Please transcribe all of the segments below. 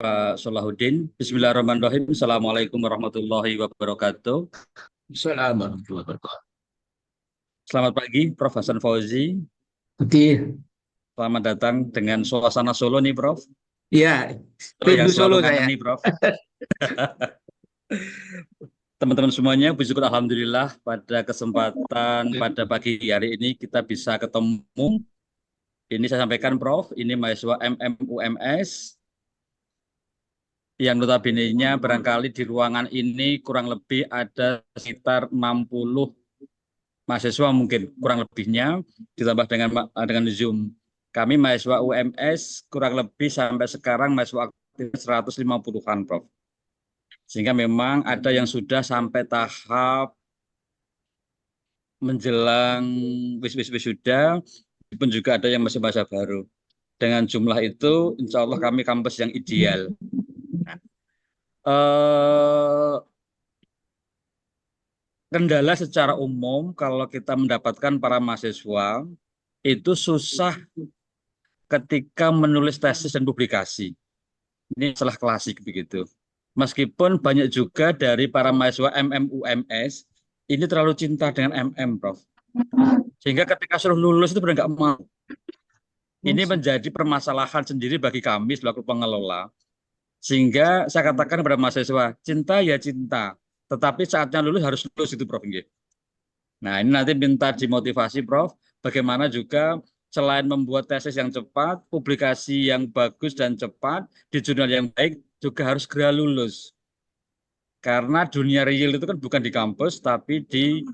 Pak Solahuddin. Bismillahirrahmanirrahim. Assalamualaikum warahmatullahi wabarakatuh. Assalamualaikum warahmatullahi wabarakatuh. Selamat pagi, Prof. Hasan Fauzi. Oke, Selamat datang dengan suasana Solo nih, Prof. ya, Solo yang rindu selalu Solo kangen saya. nih, Prof. Teman-teman semuanya, puji syukur alhamdulillah pada kesempatan pada pagi hari ini kita bisa ketemu. Ini saya sampaikan, Prof. Ini mahasiswa MMUMS yang notabene-nya barangkali di ruangan ini kurang lebih ada sekitar 60 mahasiswa mungkin kurang lebihnya ditambah dengan Zoom. Kami mahasiswa UMS kurang lebih sampai sekarang mahasiswa aktif 150-an, Prof. Sehingga memang ada yang sudah sampai tahap menjelang wisuda, pun juga ada yang masih masa baru. Dengan jumlah itu, insya Allah kami kampus yang ideal. Kendala secara umum kalau kita mendapatkan para mahasiswa itu susah ketika menulis tesis dan publikasi. Ini salah klasik begitu. Meskipun banyak juga dari para mahasiswa MMUMS ini terlalu cinta dengan MM, Prof. Sehingga ketika suruh lulus itu benar nggak mau. Ini menjadi permasalahan sendiri bagi kami selaku pengelola. Sehingga saya katakan kepada mahasiswa, cinta ya cinta, tetapi saatnya lulus harus lulus itu, Prof. Nah, ini nanti minta dimotivasi, Prof. Bagaimana juga selain membuat tesis yang cepat, publikasi yang bagus dan cepat, di jurnal yang baik, juga harus segera lulus. Karena dunia real itu kan bukan di kampus, tapi di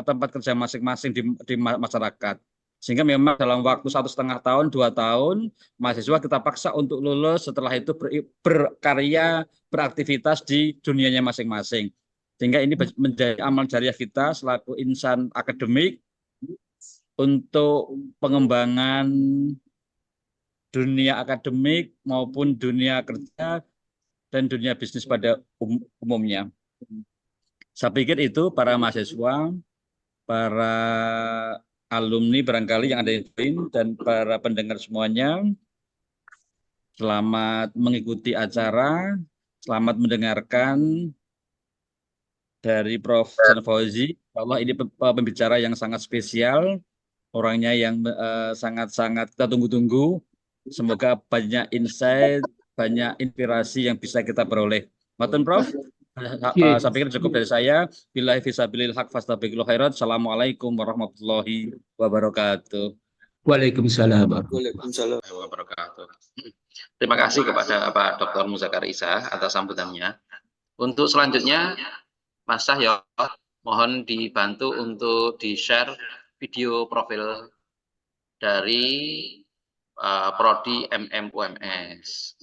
tempat kerja masing-masing di masyarakat. Sehingga memang dalam waktu 1,5 tahun, 2 tahun, mahasiswa kita paksa untuk lulus, setelah itu berkarya, beraktivitas di dunianya masing-masing. Sehingga ini menjadi amal jariah kita selaku insan akademik untuk pengembangan dunia akademik maupun dunia kerja dan dunia bisnis pada umumnya. Saya pikir itu para mahasiswa, para alumni barangkali yang ada di sini dan para pendengar semuanya, selamat mengikuti acara, selamat mendengarkan dari Prof. Hasan Fauzi. Allah ini pembicara yang sangat spesial, orangnya yang sangat-sangat kita tunggu-tunggu. Semoga banyak insight, banyak inspirasi yang bisa kita peroleh. Matur, Prof. Saya pikir cukup dari saya. Billahi fisabilil haq fastabiqul khairat. Assalamualaikum warahmatullahi wabarakatuh. Waalaikumsalam. Waalaikumsalam warahmatullahi wabarakatuh. Terima kasih kepada Pak Dr. Muzakar Isa atas sambutannya. Untuk selanjutnya, Mas Cahyo, mohon dibantu untuk di-share video profil dari Prodi MMUMS.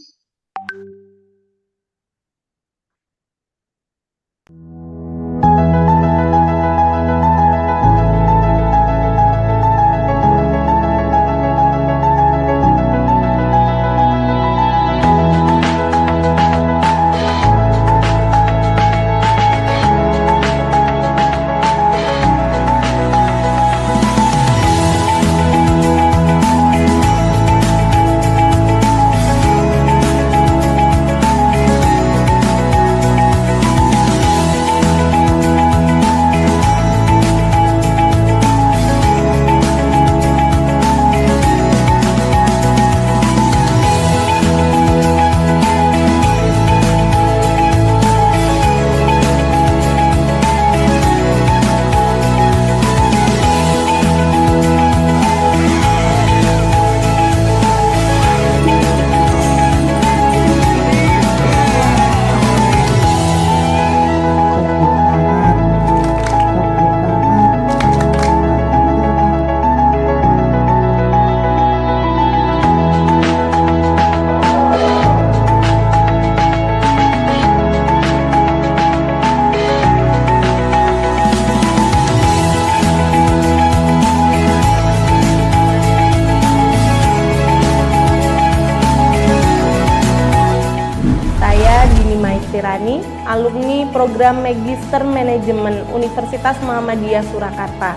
Tirani, alumni program Magister Manajemen Universitas Muhammadiyah Surakarta.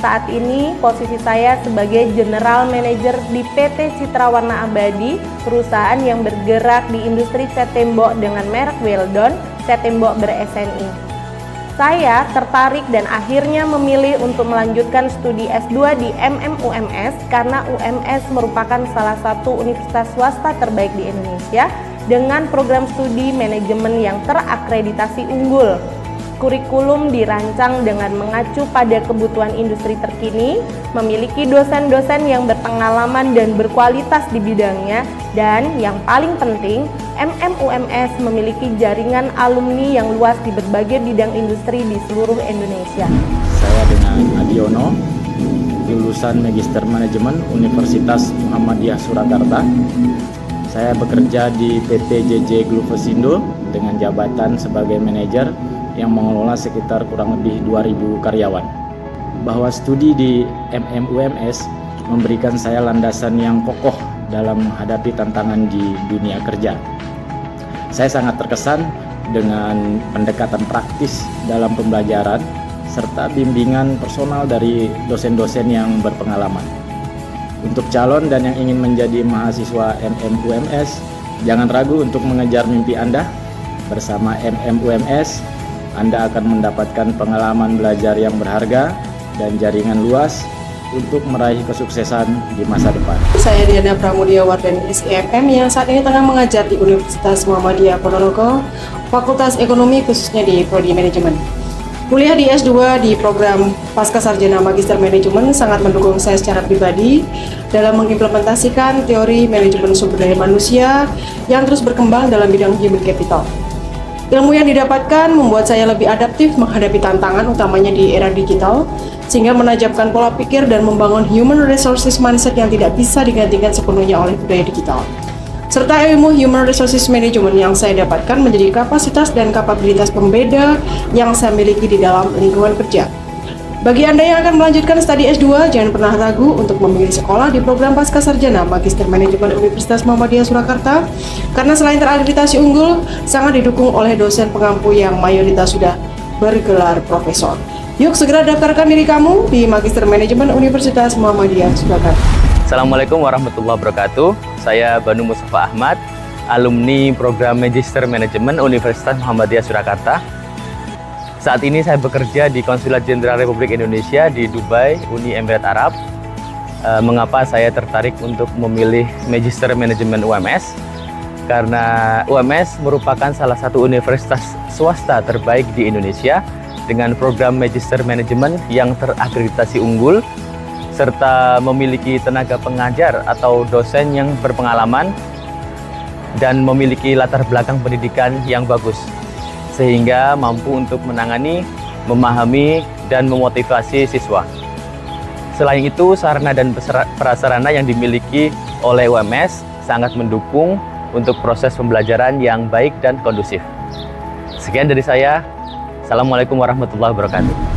Saat ini posisi saya sebagai General Manager di PT Citra Warna Abadi, perusahaan yang bergerak di industri cat tembok dengan merek Weldon, cat tembok ber-SNI. Saya tertarik dan akhirnya memilih untuk melanjutkan studi S2 di UMS karena UMS merupakan salah satu universitas swasta terbaik di Indonesia dengan program studi manajemen yang terakreditasi unggul. Kurikulum dirancang dengan mengacu pada kebutuhan industri terkini, memiliki dosen-dosen yang berpengalaman dan berkualitas di bidangnya, dan yang paling penting, UMS memiliki jaringan alumni yang luas di berbagai bidang industri di seluruh Indonesia. Saya dengan Adiono, lulusan Magister Manajemen Universitas Muhammadiyah Surakarta. Saya bekerja di PT JJ Glufosindo dengan jabatan sebagai manajer yang mengelola sekitar kurang lebih 2.000 karyawan. Bahwa studi di UMS memberikan saya landasan yang kokoh dalam menghadapi tantangan di dunia kerja. Saya sangat terkesan dengan pendekatan praktis dalam pembelajaran serta bimbingan personal dari dosen-dosen yang berpengalaman. Untuk calon dan yang ingin menjadi mahasiswa UMS, jangan ragu untuk mengejar mimpi Anda. Bersama UMS, Anda akan mendapatkan pengalaman belajar yang berharga dan jaringan luas untuk meraih kesuksesan di masa depan. Saya Diana Pramudia Wardani SIMM yang saat ini tengah mengajar di Universitas Muhammadiyah Ponorogo, Fakultas Ekonomi khususnya di Prodi Manajemen. Kuliah di S2 di program Pascasarjana Magister Manajemen sangat mendukung saya secara pribadi dalam mengimplementasikan teori manajemen sumber daya manusia yang terus berkembang dalam bidang human capital. Ilmu yang didapatkan membuat saya lebih adaptif menghadapi tantangan utamanya di era digital, sehingga menajamkan pola pikir dan membangun human resources mindset yang tidak bisa digantikan sepenuhnya oleh budaya digital. Serta ilmu human resources management yang saya dapatkan menjadi kapasitas dan kapabilitas pembeda yang saya miliki di dalam lingkungan kerja. Bagi Anda yang akan melanjutkan studi S2, jangan pernah ragu untuk memilih sekolah di program Pascasarjana Magister Manajemen Universitas Muhammadiyah Surakarta, karena selain terakreditasi unggul, sangat didukung oleh dosen pengampu yang mayoritas sudah bergelar profesor. Yuk segera daftarkan diri kamu di Magister Manajemen Universitas Muhammadiyah Surakarta. Assalamualaikum warahmatullahi wabarakatuh. Saya Banu Mustafa Ahmad, alumni program Magister Manajemen Universitas Muhammadiyah Surakarta. Saat ini saya bekerja di Konsulat Jenderal Republik Indonesia di Dubai, Uni Emirat Arab. Mengapa saya tertarik untuk memilih Magister Manajemen UMS? Karena UMS merupakan salah satu universitas swasta terbaik di Indonesia dengan program Magister Manajemen yang terakreditasi unggul, serta memiliki tenaga pengajar atau dosen yang berpengalaman dan memiliki latar belakang pendidikan yang bagus, sehingga mampu untuk menangani, memahami, dan memotivasi siswa. Selain itu, sarana dan prasarana yang dimiliki oleh UMS sangat mendukung untuk proses pembelajaran yang baik dan kondusif. Sekian dari saya. Assalamualaikum warahmatullahi wabarakatuh.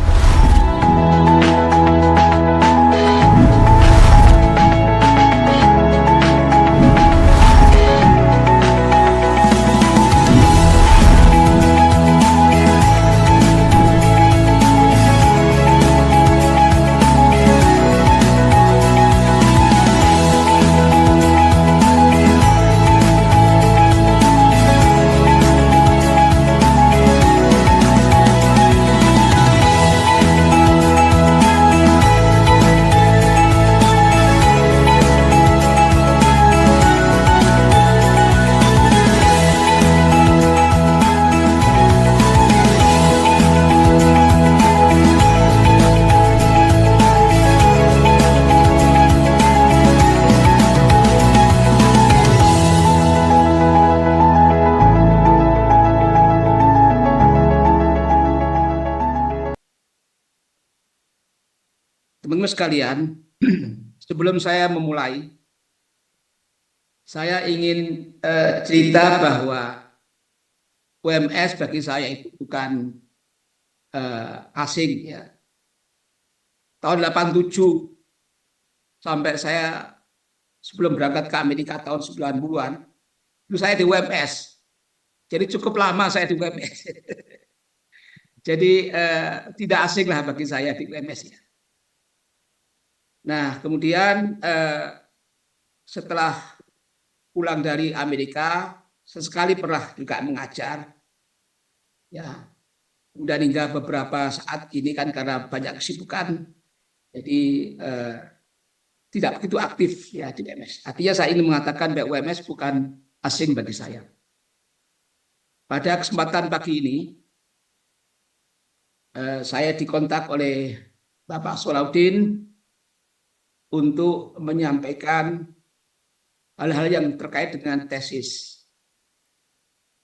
Teman-teman sekalian, sebelum saya memulai, saya ingin cerita bahwa UMS bagi saya itu bukan asing ya. Tahun 87 sampai saya sebelum berangkat ke Amerika tahun 90-an, itu saya di UMS. Jadi cukup lama saya di UMS. Jadi tidak asing lah bagi saya di UMS ya. Nah, kemudian setelah pulang dari Amerika, sesekali pernah juga mengajar, ya. Kemudian hingga beberapa saat ini kan karena banyak kesibukan, jadi tidak begitu aktif ya di WMS. Artinya saya ingin mengatakan bahwa WMS bukan asing bagi saya. Pada kesempatan pagi ini, saya dikontak oleh Bapak Solahuddin untuk menyampaikan hal-hal yang terkait dengan tesis.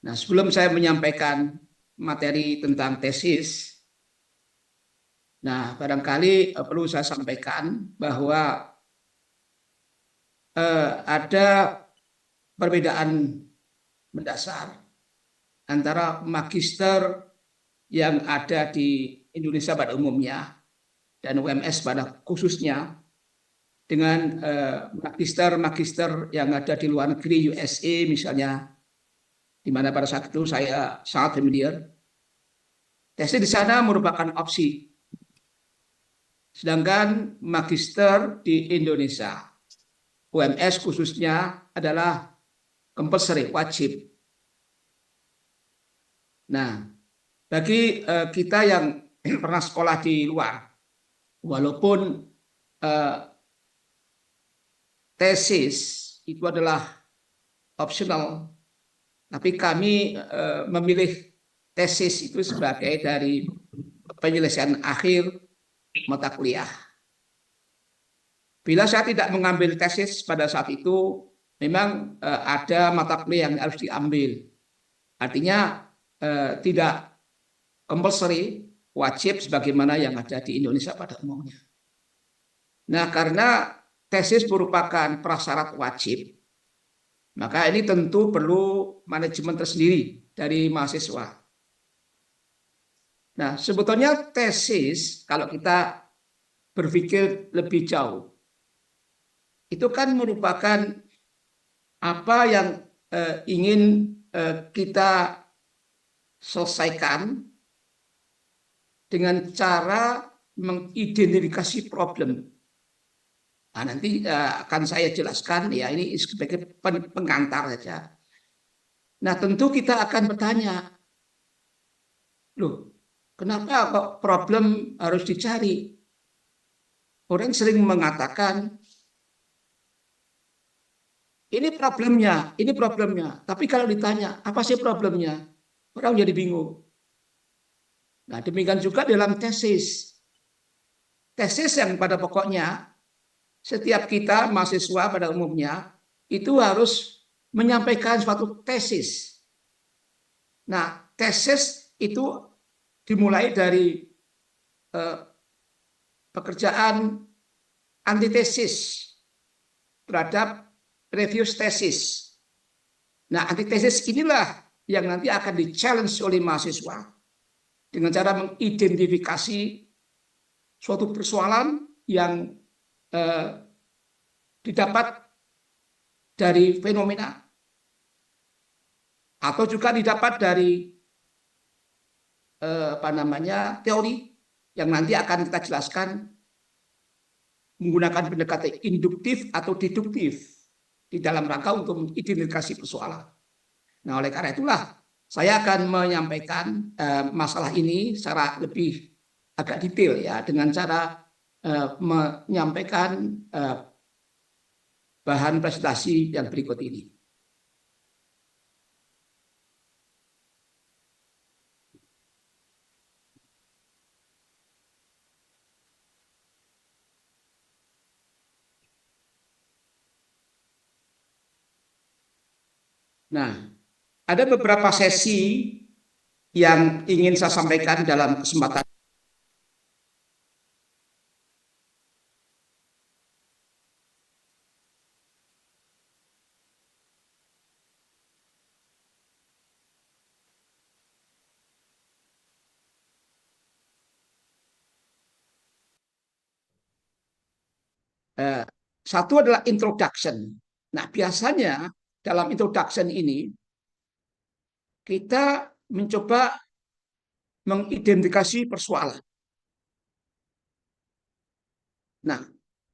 Nah, sebelum saya menyampaikan materi tentang tesis, nah barangkali perlu saya sampaikan bahwa ada perbedaan mendasar antara magister yang ada di Indonesia pada umumnya dan UMS pada khususnya dengan magister-magister yang ada di luar negeri, USA misalnya, di mana pada saat itu saya sangat familiar. Tesis di sana merupakan opsi, sedangkan magister di Indonesia, UMS khususnya adalah compulsory, wajib. Nah, bagi kita yang pernah sekolah di luar, walaupun tesis itu adalah optional, tapi kami memilih tesis itu sebagai dari penyelesaian akhir mata kuliah. Bila saya tidak mengambil tesis pada saat itu, memang ada mata kuliah yang harus diambil. Artinya tidak compulsory, wajib sebagaimana yang ada di Indonesia pada umumnya. Nah, karena tesis merupakan prasyarat wajib, maka ini tentu perlu manajemen tersendiri dari mahasiswa. Nah, sebetulnya tesis, kalau kita berpikir lebih jauh, itu kan merupakan apa yang ingin kita selesaikan dengan cara mengidentifikasi problem. Nah, nanti akan saya jelaskan, ya ini sebagai pengantar saja. Nah, tentu kita akan bertanya, loh, kenapa kok problem harus dicari? Orang sering mengatakan, ini problemnya, ini problemnya. Tapi kalau ditanya, apa sih problemnya? Orang jadi bingung. Nah, demikian juga dalam tesis. Tesis yang pada pokoknya, setiap kita mahasiswa pada umumnya itu harus menyampaikan suatu tesis. Nah, tesis itu dimulai dari pekerjaan antitesis terhadap previous tesis. Nah, antitesis inilah yang nanti akan di-challenge oleh mahasiswa dengan cara mengidentifikasi suatu persoalan yang didapat dari fenomena atau juga didapat dari teori yang nanti akan kita jelaskan menggunakan pendekatan induktif atau deduktif di dalam rangka untuk mengidentifikasi persoalan. Nah, oleh karena itulah saya akan menyampaikan masalah ini secara lebih agak detail ya, dengan cara menyampaikan bahan presentasi yang berikut ini. Nah, ada beberapa sesi yang ingin saya sampaikan dalam kesempatan satu adalah introduction. Nah, biasanya dalam introduction ini kita mencoba mengidentifikasi persoalan. Nah,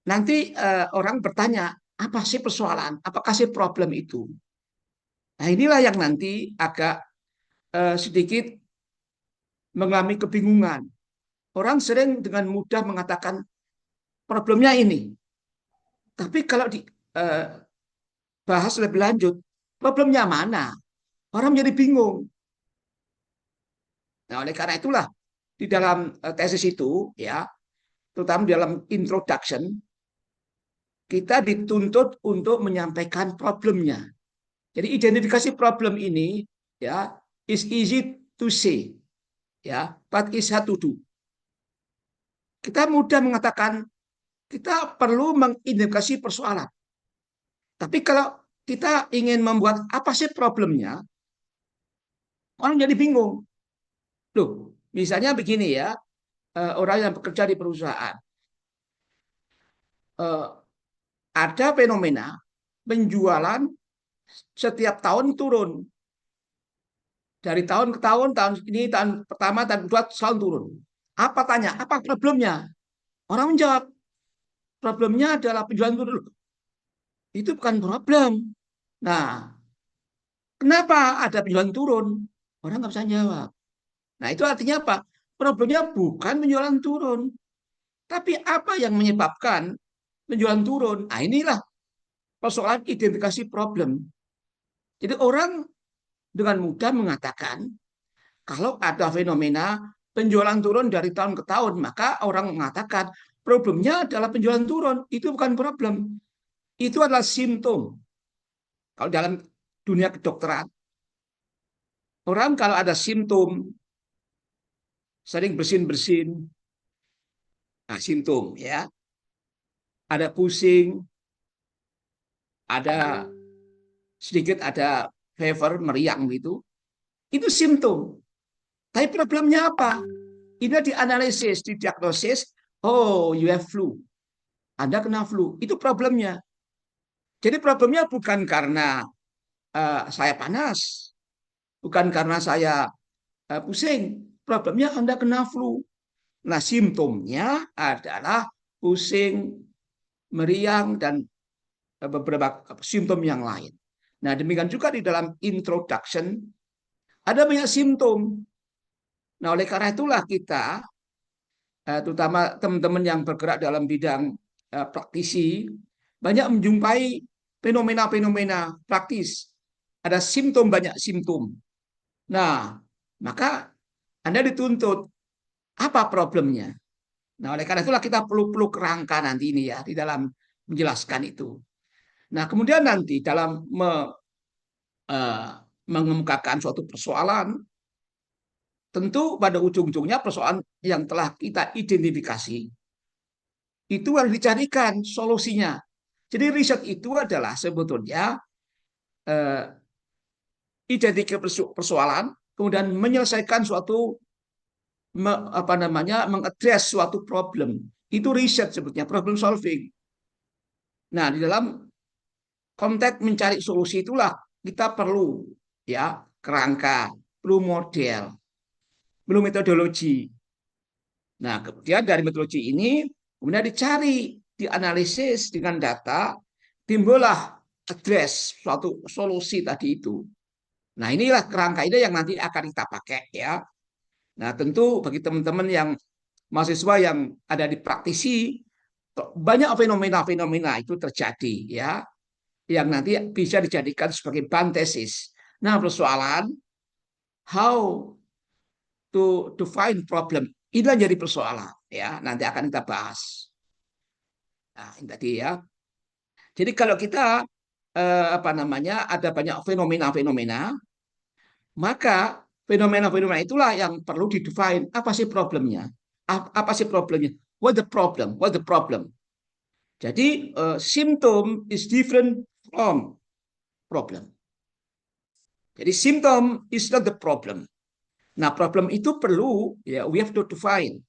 nanti orang bertanya, apa sih persoalan? Apakah sih problem itu? Nah, inilah yang nanti agak sedikit mengalami kebingungan. Orang sering dengan mudah mengatakan problemnya ini. Tapi kalau dibahas lebih lanjut, problemnya mana? Orang menjadi bingung. Nah, oleh karena itulah di dalam tesis itu, ya, terutama di dalam introduction, kita dituntut untuk menyampaikan problemnya. Jadi identifikasi problem ini, ya, is easy to say, ya, but is hard to do. Kita mudah mengatakan kita perlu mengidentifikasi persoalan. Tapi kalau kita ingin membuat apa sih problemnya, orang jadi bingung. Loh, misalnya begini ya, orang yang bekerja di perusahaan, ada fenomena penjualan setiap tahun turun. Dari tahun ke tahun, tahun ini, tahun pertama, tahun kedua, selalu turun. Apa tanya? Apa problemnya? Orang menjawab, problemnya adalah penjualan turun. Itu bukan problem. Nah, kenapa ada penjualan turun? Orang nggak bisa jawab. Nah, itu artinya apa? Problemnya bukan penjualan turun. Tapi apa yang menyebabkan penjualan turun? Nah, inilah persoalan identifikasi problem. Jadi orang dengan mudah mengatakan, kalau ada fenomena penjualan turun dari tahun ke tahun, maka orang mengatakan problemnya adalah penjualan turun. Itu bukan problem. Itu adalah simptom. Kalau dalam dunia kedokteran, orang kalau ada simptom, sering bersin-bersin, nah simptom ya, ada pusing, ada sedikit ada fever, meriang gitu, itu simptom. Tapi problemnya apa? Ini dianalisis, didiagnosis, oh you have flu, Anda kena flu, itu problemnya. Jadi problemnya bukan karena saya panas, bukan karena saya pusing, problemnya Anda kena flu. Nah, simptomnya adalah pusing, meriang, dan beberapa simptom yang lain. Nah, demikian juga di dalam introduction, ada banyak simptom. Nah, oleh karena itulah kita, terutama teman-teman yang bergerak dalam bidang praktisi, banyak menjumpai fenomena-fenomena praktis. Ada simptom, banyak simptom. Nah, maka Anda dituntut, apa problemnya? Nah, oleh karena itulah kita perlu kerangka nanti ini ya, di dalam menjelaskan itu. Nah, kemudian nanti dalam mengemukakan suatu persoalan, tentu pada ujung-ujungnya persoalan yang telah kita identifikasi, itu harus dicarikan solusinya. Jadi riset itu adalah sebetulnya identifikasi persoalan, kemudian menyelesaikan suatu mengadres suatu problem. Itu riset sebetulnya, problem solving. Nah, di dalam konteks mencari solusi itulah kita perlu ya kerangka, perlu model, perlu metodologi. Nah, kemudian dari metodologi ini kemudian dicari, dianalisis dengan data, timbullah address suatu solusi tadi itu. Nah, inilah kerangka ini yang nanti akan kita pakai ya. Nah, tentu bagi teman-teman yang mahasiswa yang ada di praktisi, banyak fenomena-fenomena itu terjadi ya, yang nanti bisa dijadikan sebagai bahan tesis. Nah, persoalan how to define problem, inilah jadi persoalan ya, nanti akan kita bahas. Nah, ini tadi ya. Jadi kalau kita ada banyak fenomena-fenomena, maka fenomena-fenomena itulah yang perlu didefine. Apa sih problemnya? Apa sih problemnya? What the problem? What the problem? Jadi symptom is different from problem. Jadi symptom is not the problem. Nah, problem itu perlu ya we have to define.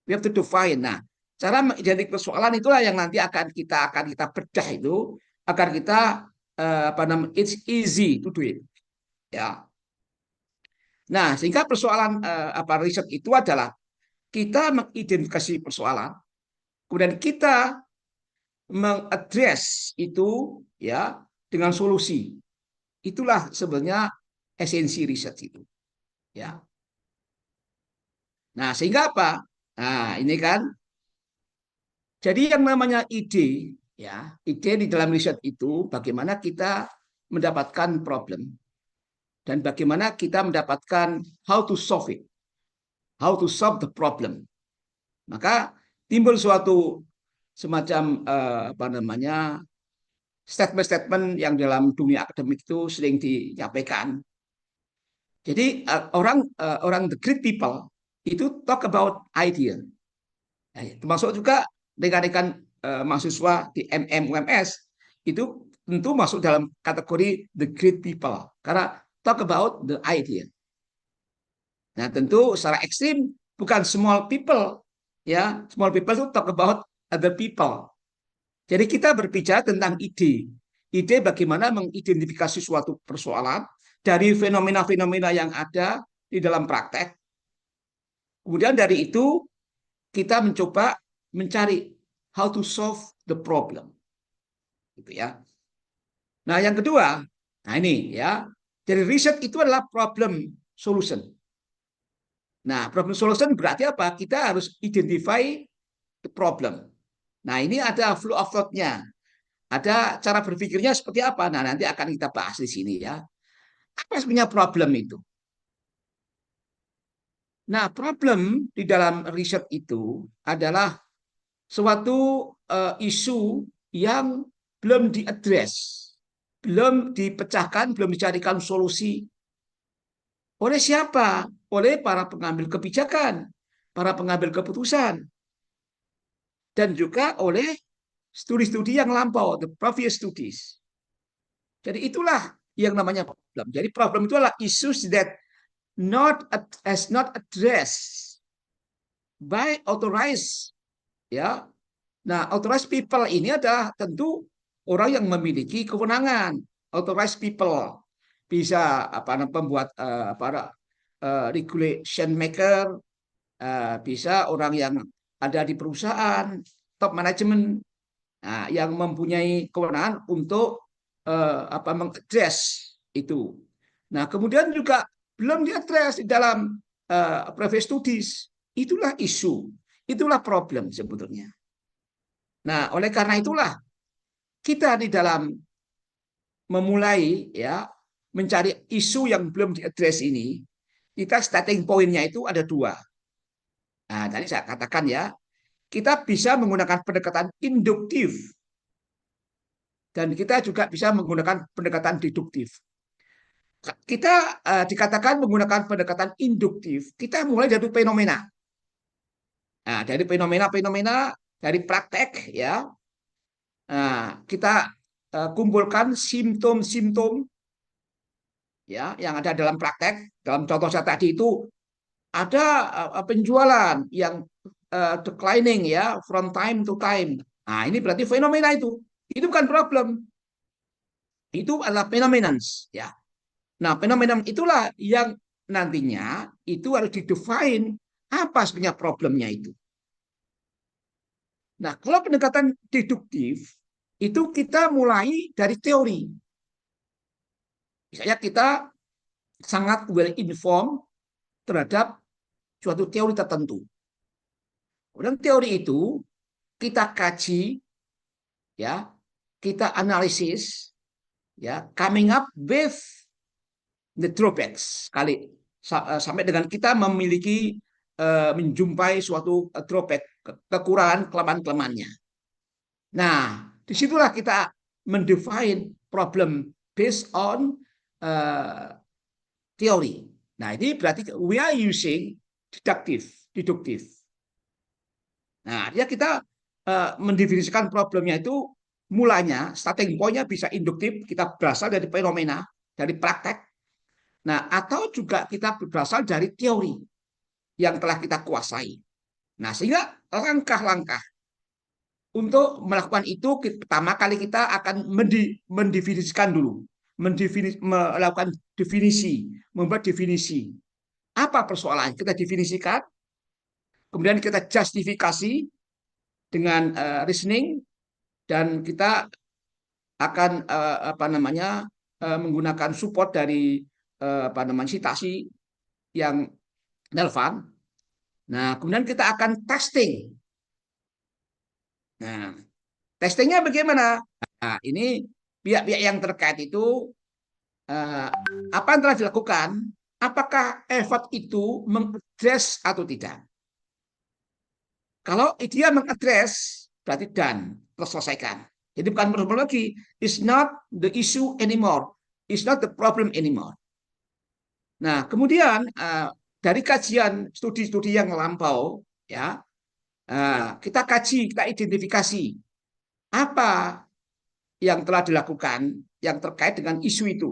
We have to define. Nah, cara mengidentifikasi persoalan itulah yang nanti akan kita bedah itu agar kita it's easy to do it. Ya. Nah, sehingga persoalan riset itu adalah kita mengidentifikasi persoalan, kemudian kita mengadres itu ya dengan solusi. Itulah sebenarnya esensi riset itu. Ya. Nah, sehingga apa? Nah, ini kan. Jadi yang namanya ide, ya, ide di dalam riset itu bagaimana kita mendapatkan problem dan bagaimana kita mendapatkan how to solve it, how to solve the problem. Maka timbul suatu semacam apa namanya statement-statement yang dalam dunia akademik itu sering disampaikan. Jadi orang the great people itu talk about idea. Nah, termasuk juga rekan-rekan mahasiswa di UMS itu tentu masuk dalam kategori the great people karena talk about the idea. Nah, tentu secara ekstrim bukan small people, ya small people itu talk about other people. Jadi kita berbicara tentang ide bagaimana mengidentifikasi suatu persoalan dari fenomena-fenomena yang ada di dalam praktek. Kemudian dari itu kita mencoba mencari how to solve the problem, gitu ya. Nah, yang kedua, nah ini ya, jadi riset itu adalah problem solution. Nah, problem solution berarti apa? Kita harus identify the problem. Nah, ini ada flow of thought-nya, ada cara berpikirnya seperti apa. Nah, nanti akan kita bahas di sini ya. Apa sebenarnya problem itu? Nah, problem di dalam riset itu adalah suatu isu yang belum diadres, belum dipecahkan, belum dicarikan solusi. Oleh siapa? Oleh para pengambil kebijakan, para pengambil keputusan, dan juga oleh studi-studi yang lampau, the previous studies. Jadi itulah yang namanya problem. Jadi problem itu adalah issues that has not addressed by authorized, ya. Nah, authorized people ini adalah tentu orang yang memiliki kewenangan. Authorized people bisa pembuat regulation maker, bisa orang yang ada di perusahaan, top management, nah, yang mempunyai kewenangan untuk mengadres itu. Nah, kemudian juga belum diadres di dalam previous studies. Itulah isu, itulah problem sebetulnya. Nah, oleh karena itulah kita di dalam memulai ya mencari isu yang belum diadres ini, kita starting point-nya itu ada dua. Nah, tadi saya katakan ya, kita bisa menggunakan pendekatan induktif dan kita juga bisa menggunakan pendekatan deduktif. Kita dikatakan menggunakan pendekatan induktif, kita mulai dari fenomena. Nah, dari fenomena-fenomena dari praktek ya. Nah, kita kumpulkan simptom-simptom ya yang ada dalam praktek. Dalam contoh saya tadi itu ada penjualan yang declining ya from time to time. Nah, ini berarti fenomena itu. Itu bukan problem. Itu adalah phenomenons ya. Nah, fenomena itulah yang nantinya itu harus didefine apa sebenarnya problemnya itu. Nah, kalau pendekatan deduktif itu kita mulai dari teori. Misalnya kita sangat well informed terhadap suatu teori tertentu. Kemudian teori itu kita kaji, ya, kita analisis, ya, coming up with the drawbacks sampai dengan kita memiliki menjumpai suatu drawback, kekurangan, kelemahan-kelemahannya. Nah, disitulah kita mendefine problem based on teori. Nah, ini berarti we are using deduktif. Nah, ya kita mendefinisikan problemnya itu mulanya, starting point-nya bisa induktif, kita berasal dari fenomena, dari praktek. Nah, atau juga kita berasal dari teori yang telah kita kuasai. Nah, sehingga langkah-langkah untuk melakukan itu, pertama kali kita akan mendefinisikan dulu, melakukan definisi, membuat definisi. Apa persoalan? Kita definisikan, kemudian kita justifikasi dengan reasoning, dan kita akan menggunakan support dari citasi yang relevan. Nah, kemudian kita akan testing. Nah, testingnya bagaimana? Nah, ini pihak-pihak yang terkait itu apa yang telah dilakukan, apakah effort itu mengadres atau tidak. Kalau dia mengadres, berarti done, terselesaikan. Jadi bukan problem lagi. It's not the issue anymore. It's not the problem anymore. Nah, kemudian dari kajian studi-studi yang lampau, ya, kita kaji, kita identifikasi apa yang telah dilakukan yang terkait dengan isu itu.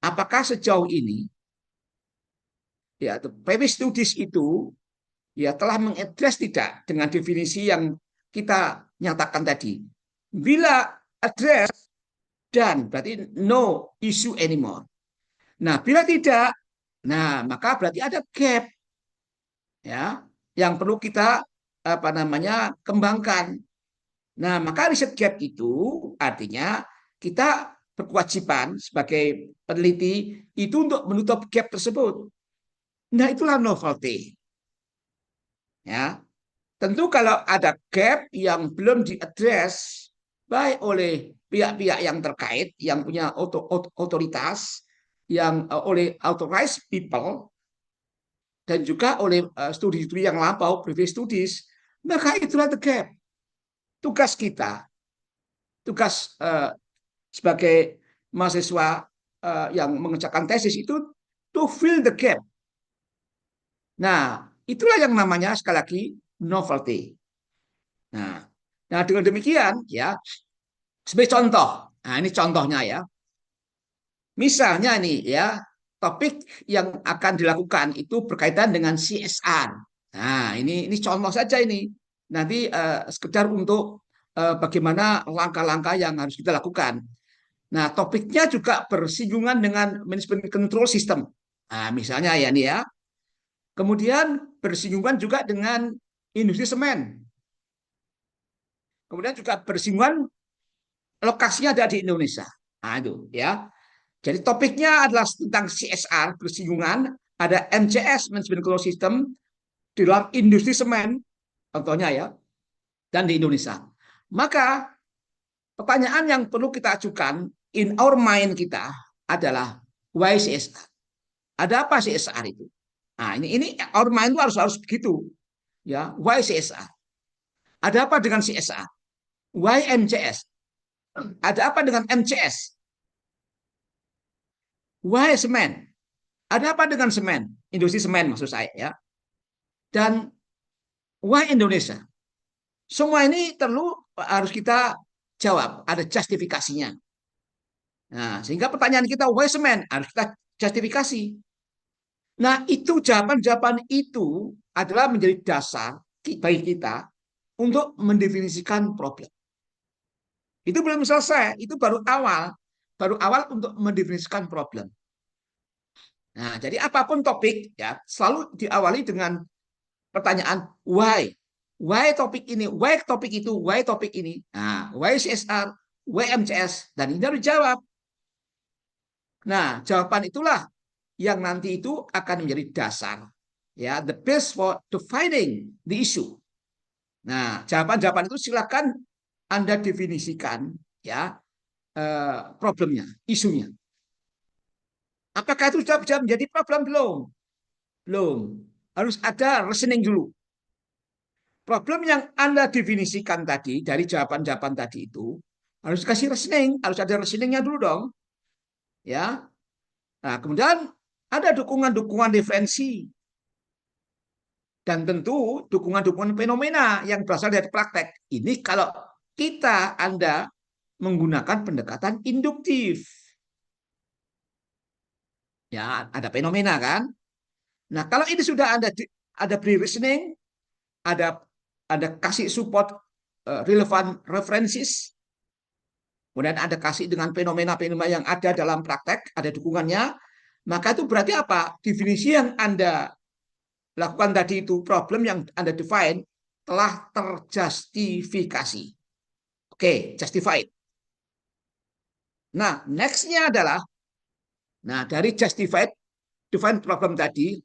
Apakah sejauh ini, ya, previous studies itu, ya, telah mengadres tidak dengan definisi yang kita nyatakan tadi. Bila address, dan berarti no issue anymore. Nah, bila tidak, nah maka berarti ada gap, ya, yang perlu kita kembangkan. Nah, maka riset gap itu artinya kita berkewajiban sebagai peneliti itu untuk menutup gap tersebut. Nah, itulah novelty. Ya, tentu kalau ada gap yang belum diadres baik oleh pihak-pihak yang terkait, yang punya otoritas, yang oleh authorized people, dan juga oleh studi-studi yang lampau, previous studies, maka itulah the gap. Tugas kita, tugas sebagai mahasiswa yang mengerjakan tesis itu to fill the gap. Nah, itulah yang namanya sekali lagi novelty. Nah, dengan demikian, ya, sebagai contoh, nah ini contohnya, ya. Misalnya nih, ya, topik yang akan dilakukan itu berkaitan dengan CSR. Nah, ini contoh saja ini. Nanti sekedar untuk bagaimana langkah-langkah yang harus kita lakukan. Nah, topiknya juga bersinggungan dengan management control system. Nah, misalnya ya nih, ya. Kemudian bersinggungan juga dengan industri semen. Kemudian juga bersinggungan lokasinya ada di Indonesia. Nah, itu, ya. Jadi topiknya adalah tentang CSR, bersinggungan, ada MCS, Management Control System, di dalam industri semen, contohnya, ya, dan di Indonesia. Maka pertanyaan yang perlu kita ajukan in our mind kita adalah why CSR? Ada apa CSR itu? Nah, ini our mind itu harus begitu, ya. Why CSR? Ada apa dengan CSR? Why MCS? Ada apa dengan MCS? Why semen? Ada apa dengan semen? Industri semen maksud saya, ya. Dan why Indonesia? Semua ini harus kita jawab, ada justifikasinya. Nah, sehingga pertanyaan kita why semen harus kita justifikasi. Nah, itu jawaban-jawaban itu adalah menjadi dasar bagi kita untuk mendefinisikan problem. Itu belum selesai, itu baru awal untuk mendefinisikan problem. Nah, jadi apapun topik, ya, selalu diawali dengan pertanyaan why. Why topik ini, why topik itu, why topik ini. Nah, why CSR, why MCS, dan ini harus dijawab. Nah, jawaban itulah yang nanti itu akan menjadi dasar, ya, the base for defining the issue. Nah, jawaban-jawaban itu silakan Anda definisikan, ya, problemnya, isunya. Apakah itu sudah bisa menjadi problem? Belum. Harus ada reasoning dulu. Problem yang Anda definisikan tadi dari jawaban-jawaban tadi itu harus kasih reasoning, harus ada reasoningnya dulu dong. Ya. Nah, kemudian ada dukungan-dukungan referensi. Dan tentu dukungan-dukungan fenomena yang berasal dari praktek. Ini kalau Anda menggunakan pendekatan induktif. Ya, ada fenomena kan? Nah, kalau ini sudah ada pre-reasoning, ada kasih support relevant references, kemudian ada kasih dengan fenomena-fenomena yang ada dalam praktek, ada dukungannya, maka itu berarti apa? Definisi yang Anda lakukan tadi itu, problem yang Anda define, telah terjustifikasi. Oke, justified. Nah, next-nya adalah, nah dari justified, define problem tadi,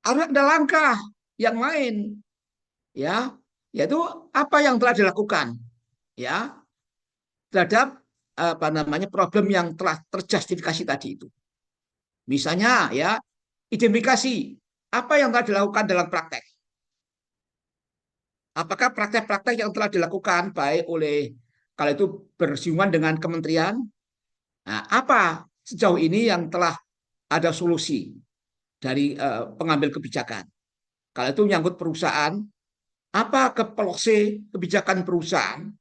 harus ada langkah yang lain, ya, yaitu apa yang telah dilakukan, ya, terhadap apa namanya problem yang telah terjustifikasi tadi itu. Misalnya, ya, identifikasi apa yang telah dilakukan dalam praktek. Apakah praktek-praktek yang telah dilakukan baik oleh, kalau itu bersinggungan dengan kementerian, nah, apa sejauh ini yang telah ada solusi dari pengambil kebijakan. Kalau itu menyangkut perusahaan, apa kebijakan perusahaan,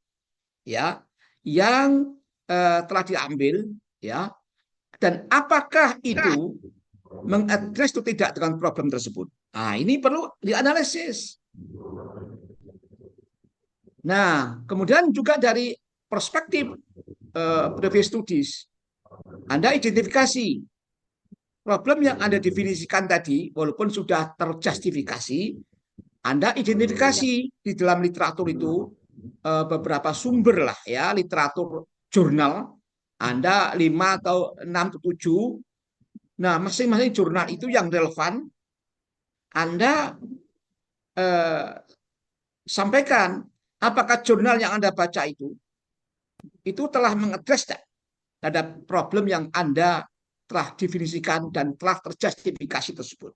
ya, yang telah diambil, ya, dan apakah itu mengadres atau tidak dengan problem tersebut. Nah, ini perlu dianalisis. Nah, kemudian juga dari perspektif previous studies, Anda identifikasi problem yang Anda definisikan tadi, walaupun sudah terjustifikasi, Anda identifikasi di dalam literatur itu beberapa sumber lah, ya, literatur jurnal, Anda 5 atau 6 atau 7. Nah, masing-masing jurnal itu yang relevan, Anda sampaikan apakah jurnal yang Anda baca itu telah mengadres terhadap problem yang Anda telah definisikan dan telah terjustifikasi tersebut.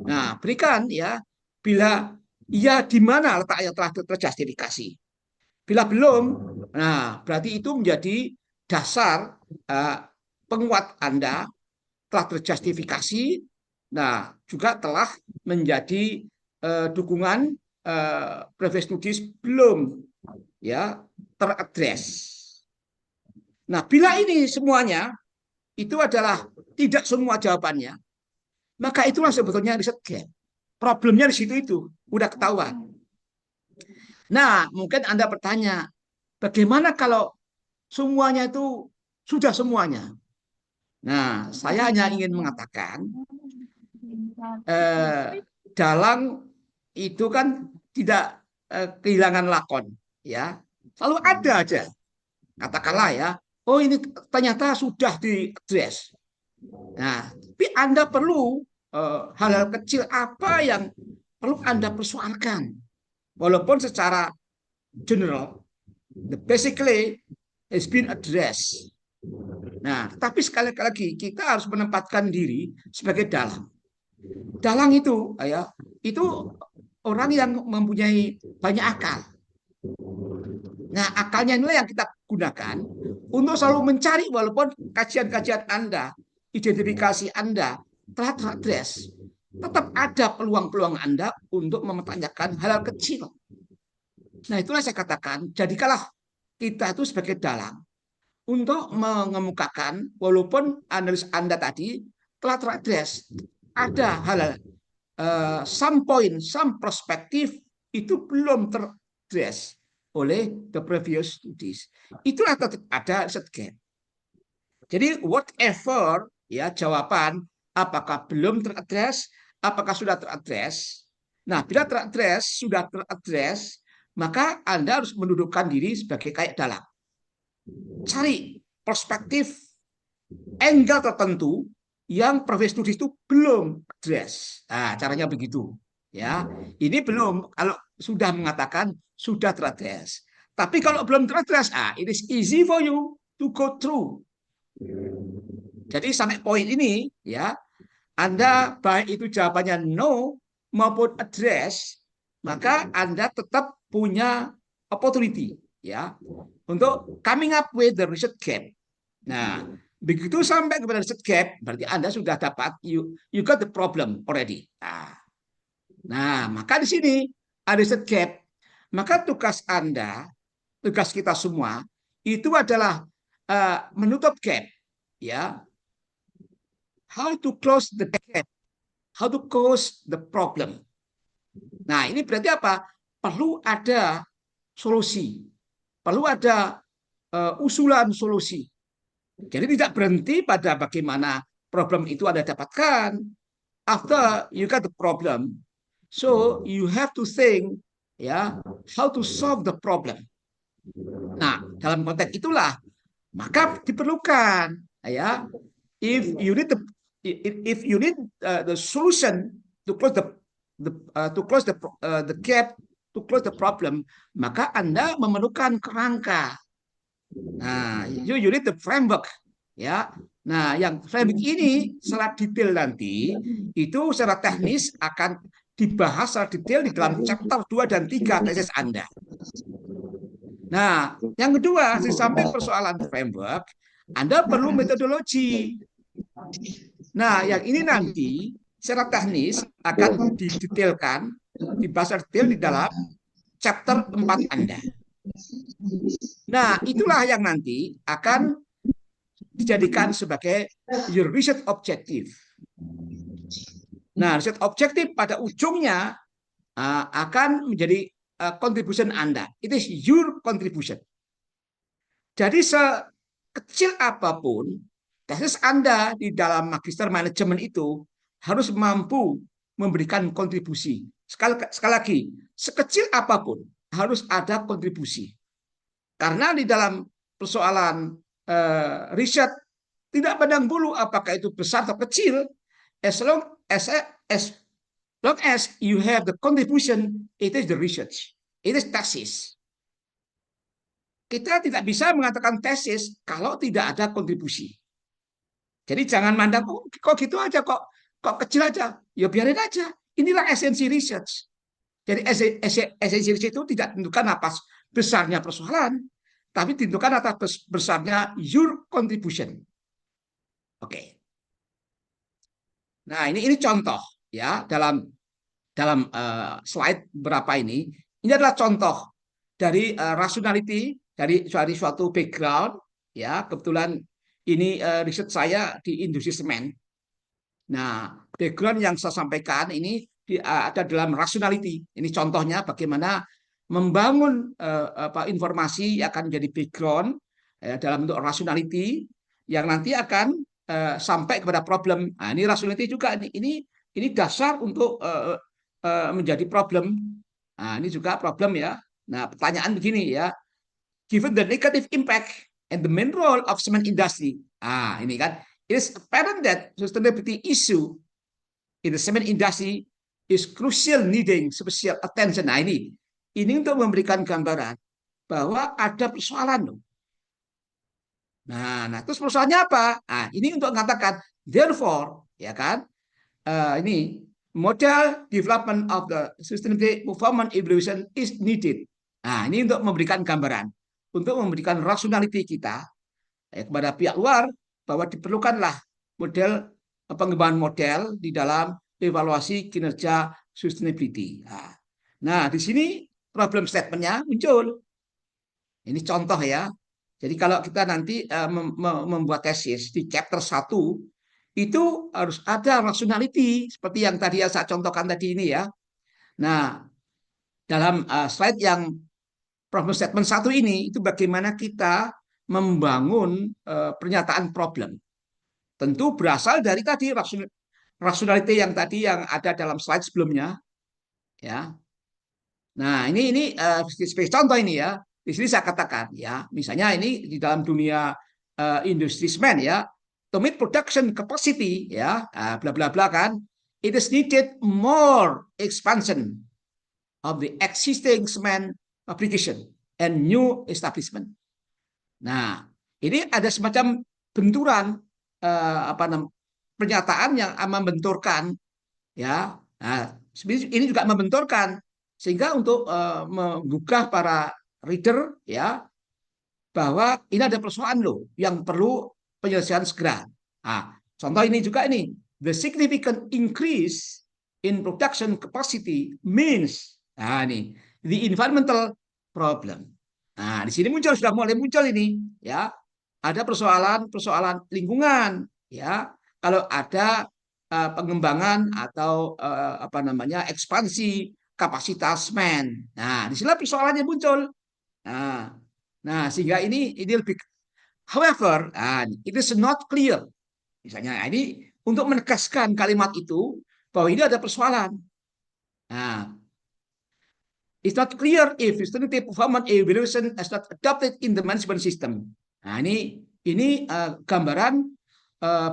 Nah, berikan, ya, bila iya di mana letak yang telah terjustifikasi. Bila belum, nah berarti itu menjadi dasar penguat Anda telah terjustifikasi, nah juga telah menjadi dukungan previous studies belum, ya, teradres. Nah, bila ini semuanya itu adalah tidak semua jawabannya, maka itulah sebetulnya riset gap. Problemnya di situ itu udah ketahuan. Nah, mungkin Anda bertanya, bagaimana kalau semuanya itu sudah semuanya? Nah, saya hanya ingin mengatakan, dalang itu kan tidak kehilangan lakon, ya, selalu ada aja. Katakanlah, ya, oh ini ternyata sudah diadres. Nah, tapi Anda perlu hal-hal kecil apa yang perlu Anda persoalkan, walaupun secara general, basically has been addressed. Nah, tapi sekali lagi kita harus menempatkan diri sebagai dalang. Dalang itu, ya, itu orang yang mempunyai banyak akal. Nah, akalnya inilah yang kita gunakan untuk selalu mencari, walaupun kajian-kajian Anda, identifikasi Anda telah teradres, tetap ada peluang-peluang Anda untuk mempertanyakan hal-hal kecil. Nah, itulah saya katakan, jadikanlah kita itu sebagai dalang untuk mengemukakan, walaupun analis Anda tadi telah teradres, ada hal-hal, some point, some perspektif itu belum teradres oleh the previous studies. Itulah tetap ada riset gap. Jadi whatever, ya, jawaban apakah belum teradres, apakah sudah teradres. Nah, bila teradres, sudah teradres, maka Anda harus mendudukkan diri sebagai kayak dalang. Cari perspektif angle tertentu yang previous studies itu belum address. Nah, caranya begitu, ya. Ini belum, kalau sudah mengatakan sudah teradres. Tapi kalau belum teradres, it is easy for you to go through. Jadi sampai poin ini, ya, Anda baik itu jawabannya no maupun address, maka Anda tetap punya opportunity, ya, untuk coming up with the riset gap. Nah, begitu sampai kepada riset gap, berarti Anda sudah dapat, you got the problem already. Nah, maka di sini ada riset gap. Maka tugas Anda, tugas kita semua, itu adalah menutup gap, ya. How to close the gap, how to close the problem. Nah, ini berarti apa? Perlu ada solusi, perlu ada usulan solusi. Jadi tidak berhenti pada bagaimana problem itu Anda dapatkan. After you got the problem, so you have to think ya, how to solve the problem. Nah, dalam konteks itulah maka diperlukan, ya, if you need the solution to close the gap, to close the problem, maka Anda memerlukan kerangka. Nah, you need the framework, ya. Nah, yang framework ini secara detail nanti itu secara teknis akan dibahas secara detail di dalam chapter 2 dan 3 tesis Anda. Nah, yang kedua, di samping persoalan framework, Anda perlu metodologi. Nah, yang ini nanti secara teknis akan didetailkan, dibahas detail di dalam chapter 4 Anda. Nah, itulah yang nanti akan dijadikan sebagai your research objective. Nah, research objective pada ujungnya akan menjadi contribution Anda. It is your contribution. Jadi sekecil apapun tesis Anda di dalam magister manajemen itu harus mampu memberikan kontribusi. Sekali lagi, sekecil apapun harus ada kontribusi. Karena di dalam persoalan riset tidak pandang bulu apakah itu besar atau kecil, as long as you have the contribution, it is the research, it is thesis. Kita tidak bisa mengatakan tesis kalau tidak ada kontribusi. Jadi jangan mandang kok gitu aja, kok kecil aja, ya biarin aja. Inilah esensi research. Jadi esensi research itu tidak tentukan atas besarnya persoalan, tapi ditentukan atas besarnya your contribution. Oke. Nah, ini contoh ya dalam slide berapa ini. Ini adalah contoh dari rationality dari suatu background ya. Kebetulan ini riset saya di industri semen. Nah, background yang saya sampaikan ini ada dalam rationality. Ini contohnya bagaimana membangun informasi yang akan menjadi background dalam bentuk rationality yang nanti akan sampai kepada problem. Nah, ini rationality juga ini dasar untuk menjadi problem. Nah, ini juga problem ya. Nah, pertanyaan begini ya. Given the negative impact and the main role of cement industry. Ini kan, it is apparent that sustainability issue in the cement industry is crucial needing special attention. Nah, ini untuk memberikan gambaran bahwa ada persoalan loh. Nah, terus persoalannya apa? Nah, ini untuk mengatakan therefore, ya kan? Ini model development of the sustainability performance evaluation is needed. Nah, ini untuk memberikan gambaran, untuk memberikan rationality kita kepada pihak luar bahwa diperlukanlah model pengembangan model di dalam evaluasi kinerja sustainability. Nah, di sini problem statement-nya muncul. Ini contoh ya. Jadi kalau kita nanti membuat tesis di chapter 1, itu harus ada rationality seperti yang tadi saya contohkan tadi ini ya. Nah, dalam slide yang problem statement 1 ini, itu bagaimana kita membangun pernyataan problem. Tentu berasal dari tadi rationality yang tadi yang ada dalam slide sebelumnya. Ya. Nah, ini sebagai contoh ini ya. Di sini saya katakan ya, misalnya ini di dalam dunia industri semen ya, to meet production capacity ya, bla bla bla kan, it is needed more expansion of the existing cement application and new establishment. Nah, ini ada semacam benturan pernyataan yang membenturkan ya. Nah, ini juga membenturkan sehingga untuk menggugah para reader ya bahwa ini ada persoalan loh yang perlu penyelesaian segera. Nah, contoh ini juga ini, the significant increase in production capacity means ini the environmental problem. Nah, di sini sudah mulai muncul ini ya. Ada persoalan lingkungan ya. Kalau ada pengembangan atau ekspansi kapasitas semen. Nah, di sini persoalannya muncul. Nah, sehingga ini lebih. However, it is not clear. Misalnya ini untuk menegaskan kalimat itu bahwa ini ada persoalan. Nah, It's not clear if student performance evaluation is not adopted in the management system. Nah, ini gambaran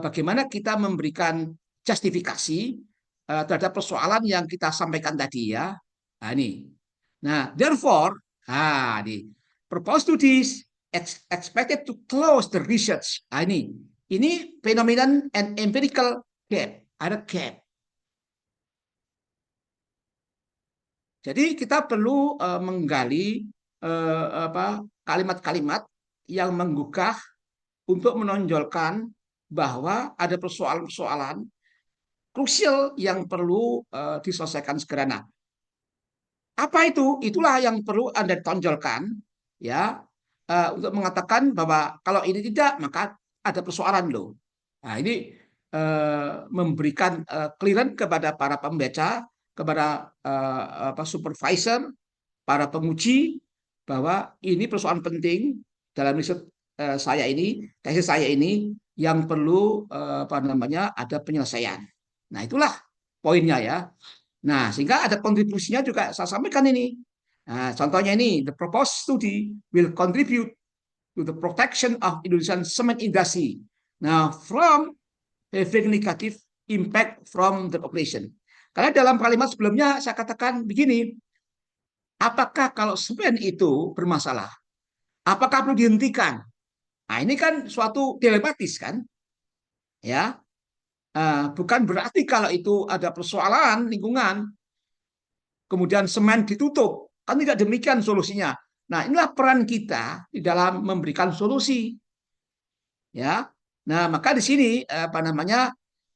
bagaimana kita memberikan justifikasi terhadap persoalan yang kita sampaikan tadi ya. Nah, ini. Nah, therefore, di proposed studies expected to close the research. Nah, ini phenomenon and empirical gap, ada gap. Jadi kita perlu menggali kalimat-kalimat yang menggugah untuk menonjolkan bahwa ada persoalan-persoalan krusial yang perlu diselesaikan segera. Nah, apa itu? Itulah yang perlu Anda tonjolkan ya untuk mengatakan bahwa kalau ini tidak maka ada persoalan loh. Nah, ini memberikan clearance kepada para pembaca, kepada supervisor, para penguji bahwa ini persoalan penting dalam riset saya ini, tesis saya ini yang perlu ada penyelesaian. Nah, itulah poinnya ya. Nah, sehingga ada kontribusinya juga saya sampaikan ini. Nah, contohnya ini, the proposed study will contribute to the protection of Indonesian cement industry. Now, from having negative impact from the population. Karena dalam kalimat sebelumnya saya katakan begini, apakah kalau semen itu bermasalah, apakah perlu dihentikan? Nah, ini kan suatu dilematis kan, ya. Bukan berarti kalau itu ada persoalan lingkungan, kemudian semen ditutup, kan tidak demikian solusinya. Nah, inilah peran kita di dalam memberikan solusi, ya. Nah, maka di sini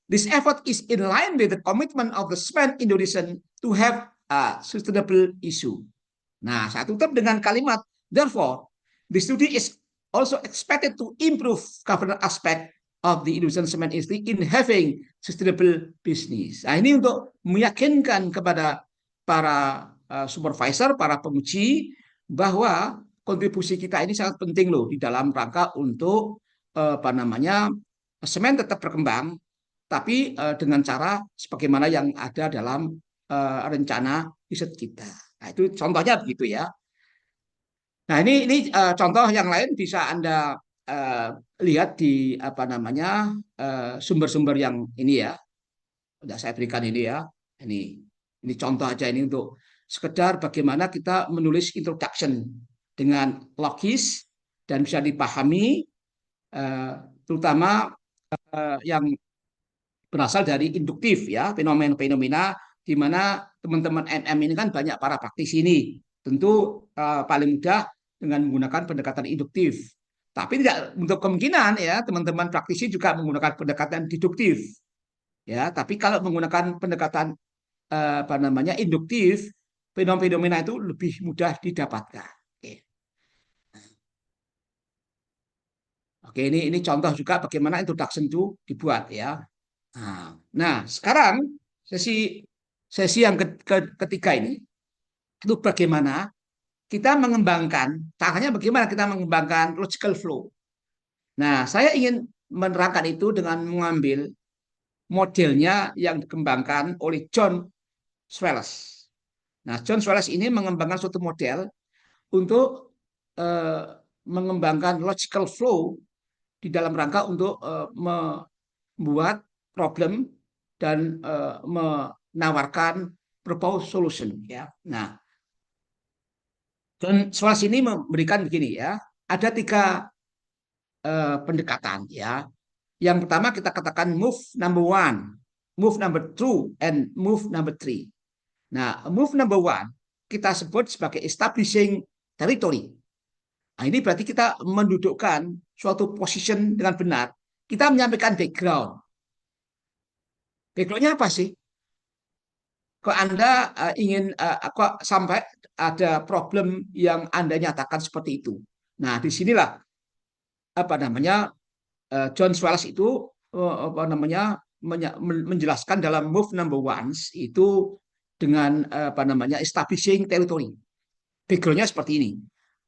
this effort is in line with the commitment of the cement Indonesian to have a sustainable issue. Nah, saya tutup dengan kalimat, therefore, the study is also expected to improve governance aspect of the Indonesian cement industry in having sustainable business. Nah, ini untuk meyakinkan kepada para supervisor, para penguji, bahwa kontribusi kita ini sangat penting loh di dalam rangka untuk semen tetap berkembang, tapi dengan cara sebagaimana yang ada dalam rencana riset kita. Nah, itu contohnya begitu ya. Nah, ini contoh yang lain bisa Anda lihat di sumber-sumber yang ini ya. Sudah saya berikan ini ya. Ini contoh aja ini untuk sekedar bagaimana kita menulis introduction dengan logis dan bisa dipahami, terutama yang berasal dari induktif ya, fenomena-fenomena di mana teman-teman MM ini kan banyak para praktisi ini. Tentu paling mudah dengan menggunakan pendekatan induktif. Tapi tidak untuk kemungkinan ya teman-teman praktisi juga menggunakan pendekatan deduktif. Ya, tapi kalau menggunakan pendekatan induktif, fenomena itu lebih mudah didapatkan. Oke, ini contoh juga bagaimana introduction itu dibuat ya. Nah, sekarang sesi yang ketiga ini itu bagaimana kita mengembangkan, caranya bagaimana kita mengembangkan logical flow. Nah, saya ingin menerangkan itu dengan mengambil modelnya yang dikembangkan oleh John Swales. Nah, John Swales ini mengembangkan suatu model untuk mengembangkan logical flow di dalam rangka untuk membuat problem dan menawarkan proposed solution ya. Nah, John Swales ini memberikan begini ya, ada 3 pendekatan ya. Yang pertama kita katakan move number 1, move number 2, and move number 3. Nah, move number 1 kita sebut sebagai establishing territory. Nah, ini berarti kita mendudukkan suatu position dengan benar. Kita menyampaikan background. Backgroundnya apa sih? Kok Anda ingin kok sampai ada problem yang Anda nyatakan seperti itu? Nah, disinilah John Swales itu menjelaskan dalam move number 1 itu dengan establishing territory. Backgroundnya seperti ini.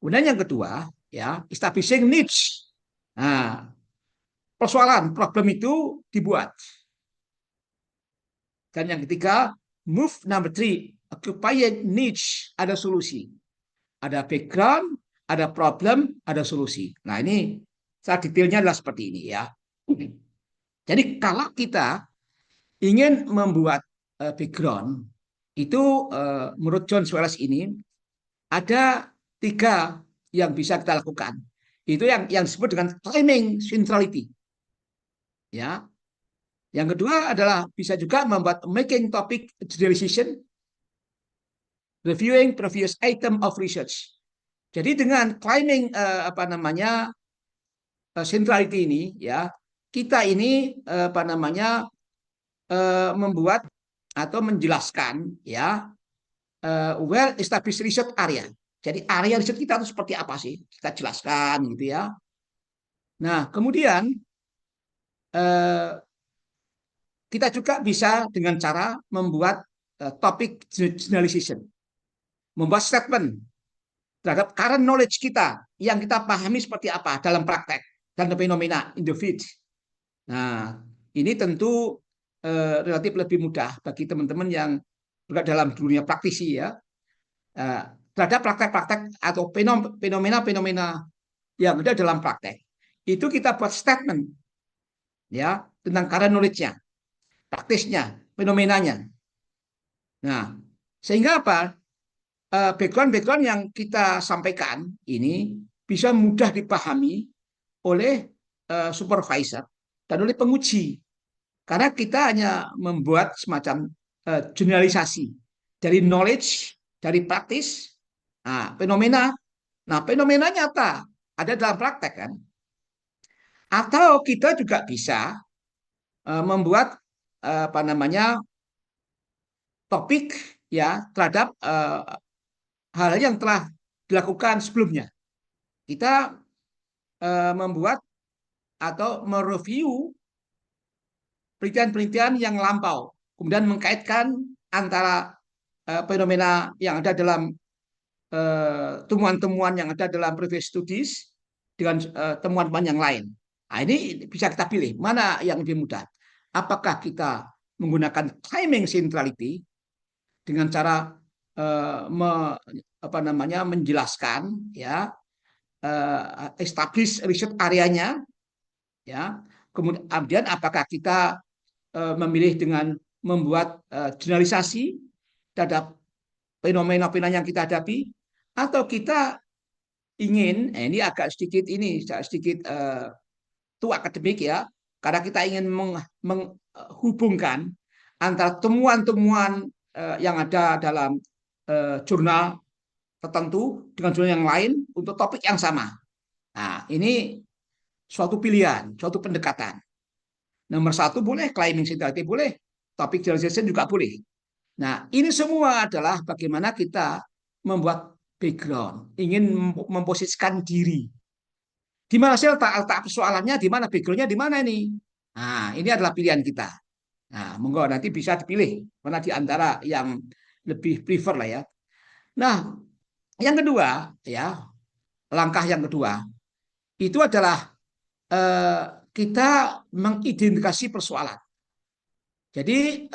Kemudian yang kedua ya, establishing niche. Nah, problem itu dibuat. Dan yang ketiga, move number 3 occupying niche, ada solusi. Ada background, ada problem, ada solusi. Nah, ini secara detailnya adalah seperti ini ya. Jadi kalau kita ingin membuat background, itu menurut John Swales ini ada 3 yang bisa kita lakukan. Itu yang disebut dengan claiming centrality. Ya. Yang kedua adalah bisa juga membuat making topic generalization, reviewing previous item of research. Jadi dengan claiming centrality ini ya, kita ini membuat atau menjelaskan ya well established research area. Jadi area riset kita itu seperti apa sih? Kita jelaskan gitu ya. Nah, kemudian kita juga bisa dengan cara membuat topic generalization, membuat statement terhadap current knowledge kita yang kita pahami seperti apa dalam praktek dan fenomena in the field. Nah, ini tentu relatif lebih mudah bagi teman-teman yang berada dalam dunia praktisi ya, terhadap praktek-praktek atau fenomena-fenomena yang ada dalam praktek. Itu kita buat statement ya tentang current knowledge-nya, praktisnya, fenomenanya. Nah, sehingga apa? Background-background yang kita sampaikan ini bisa mudah dipahami oleh supervisor dan oleh penguji. Karena kita hanya membuat semacam generalisasi dari knowledge, dari praktis, fenomena. Nah, fenomena nyata ada dalam praktek kan. Atau kita juga bisa membuat topik ya terhadap hal yang telah dilakukan sebelumnya. Kita membuat atau mereview penelitian-penelitian yang lampau, kemudian mengkaitkan antara fenomena yang ada dalam temuan-temuan yang ada dalam previous studies dengan temuan-temuan yang lain. Nah, ini bisa kita pilih mana yang lebih mudah. Apakah kita menggunakan claiming centrality dengan cara menjelaskan ya establish research areanya ya, kemudian apakah kita memilih dengan membuat generalisasi terhadap fenomena-fenomena yang kita hadapi, atau kita ingin ini agak sedikit itu akademik ya, karena kita ingin menghubungkan antara temuan-temuan yang ada dalam jurnal tertentu dengan jurnal yang lain untuk topik yang sama. Nah, ini suatu pilihan, suatu pendekatan. Nomor 1 boleh, claiming centrality boleh, topic generalization juga boleh. Nah, ini semua adalah bagaimana kita membuat background, ingin memposisikan diri. Di mana sih letak persoalannya, di mana backgroundnya, di mana ini? Nah, ini adalah pilihan kita. Nah, monggo nanti bisa dipilih mana di antara yang lebih prefer lah ya. Nah, yang kedua ya, langkah yang kedua itu adalah kita mengidentifikasi persoalan. Jadi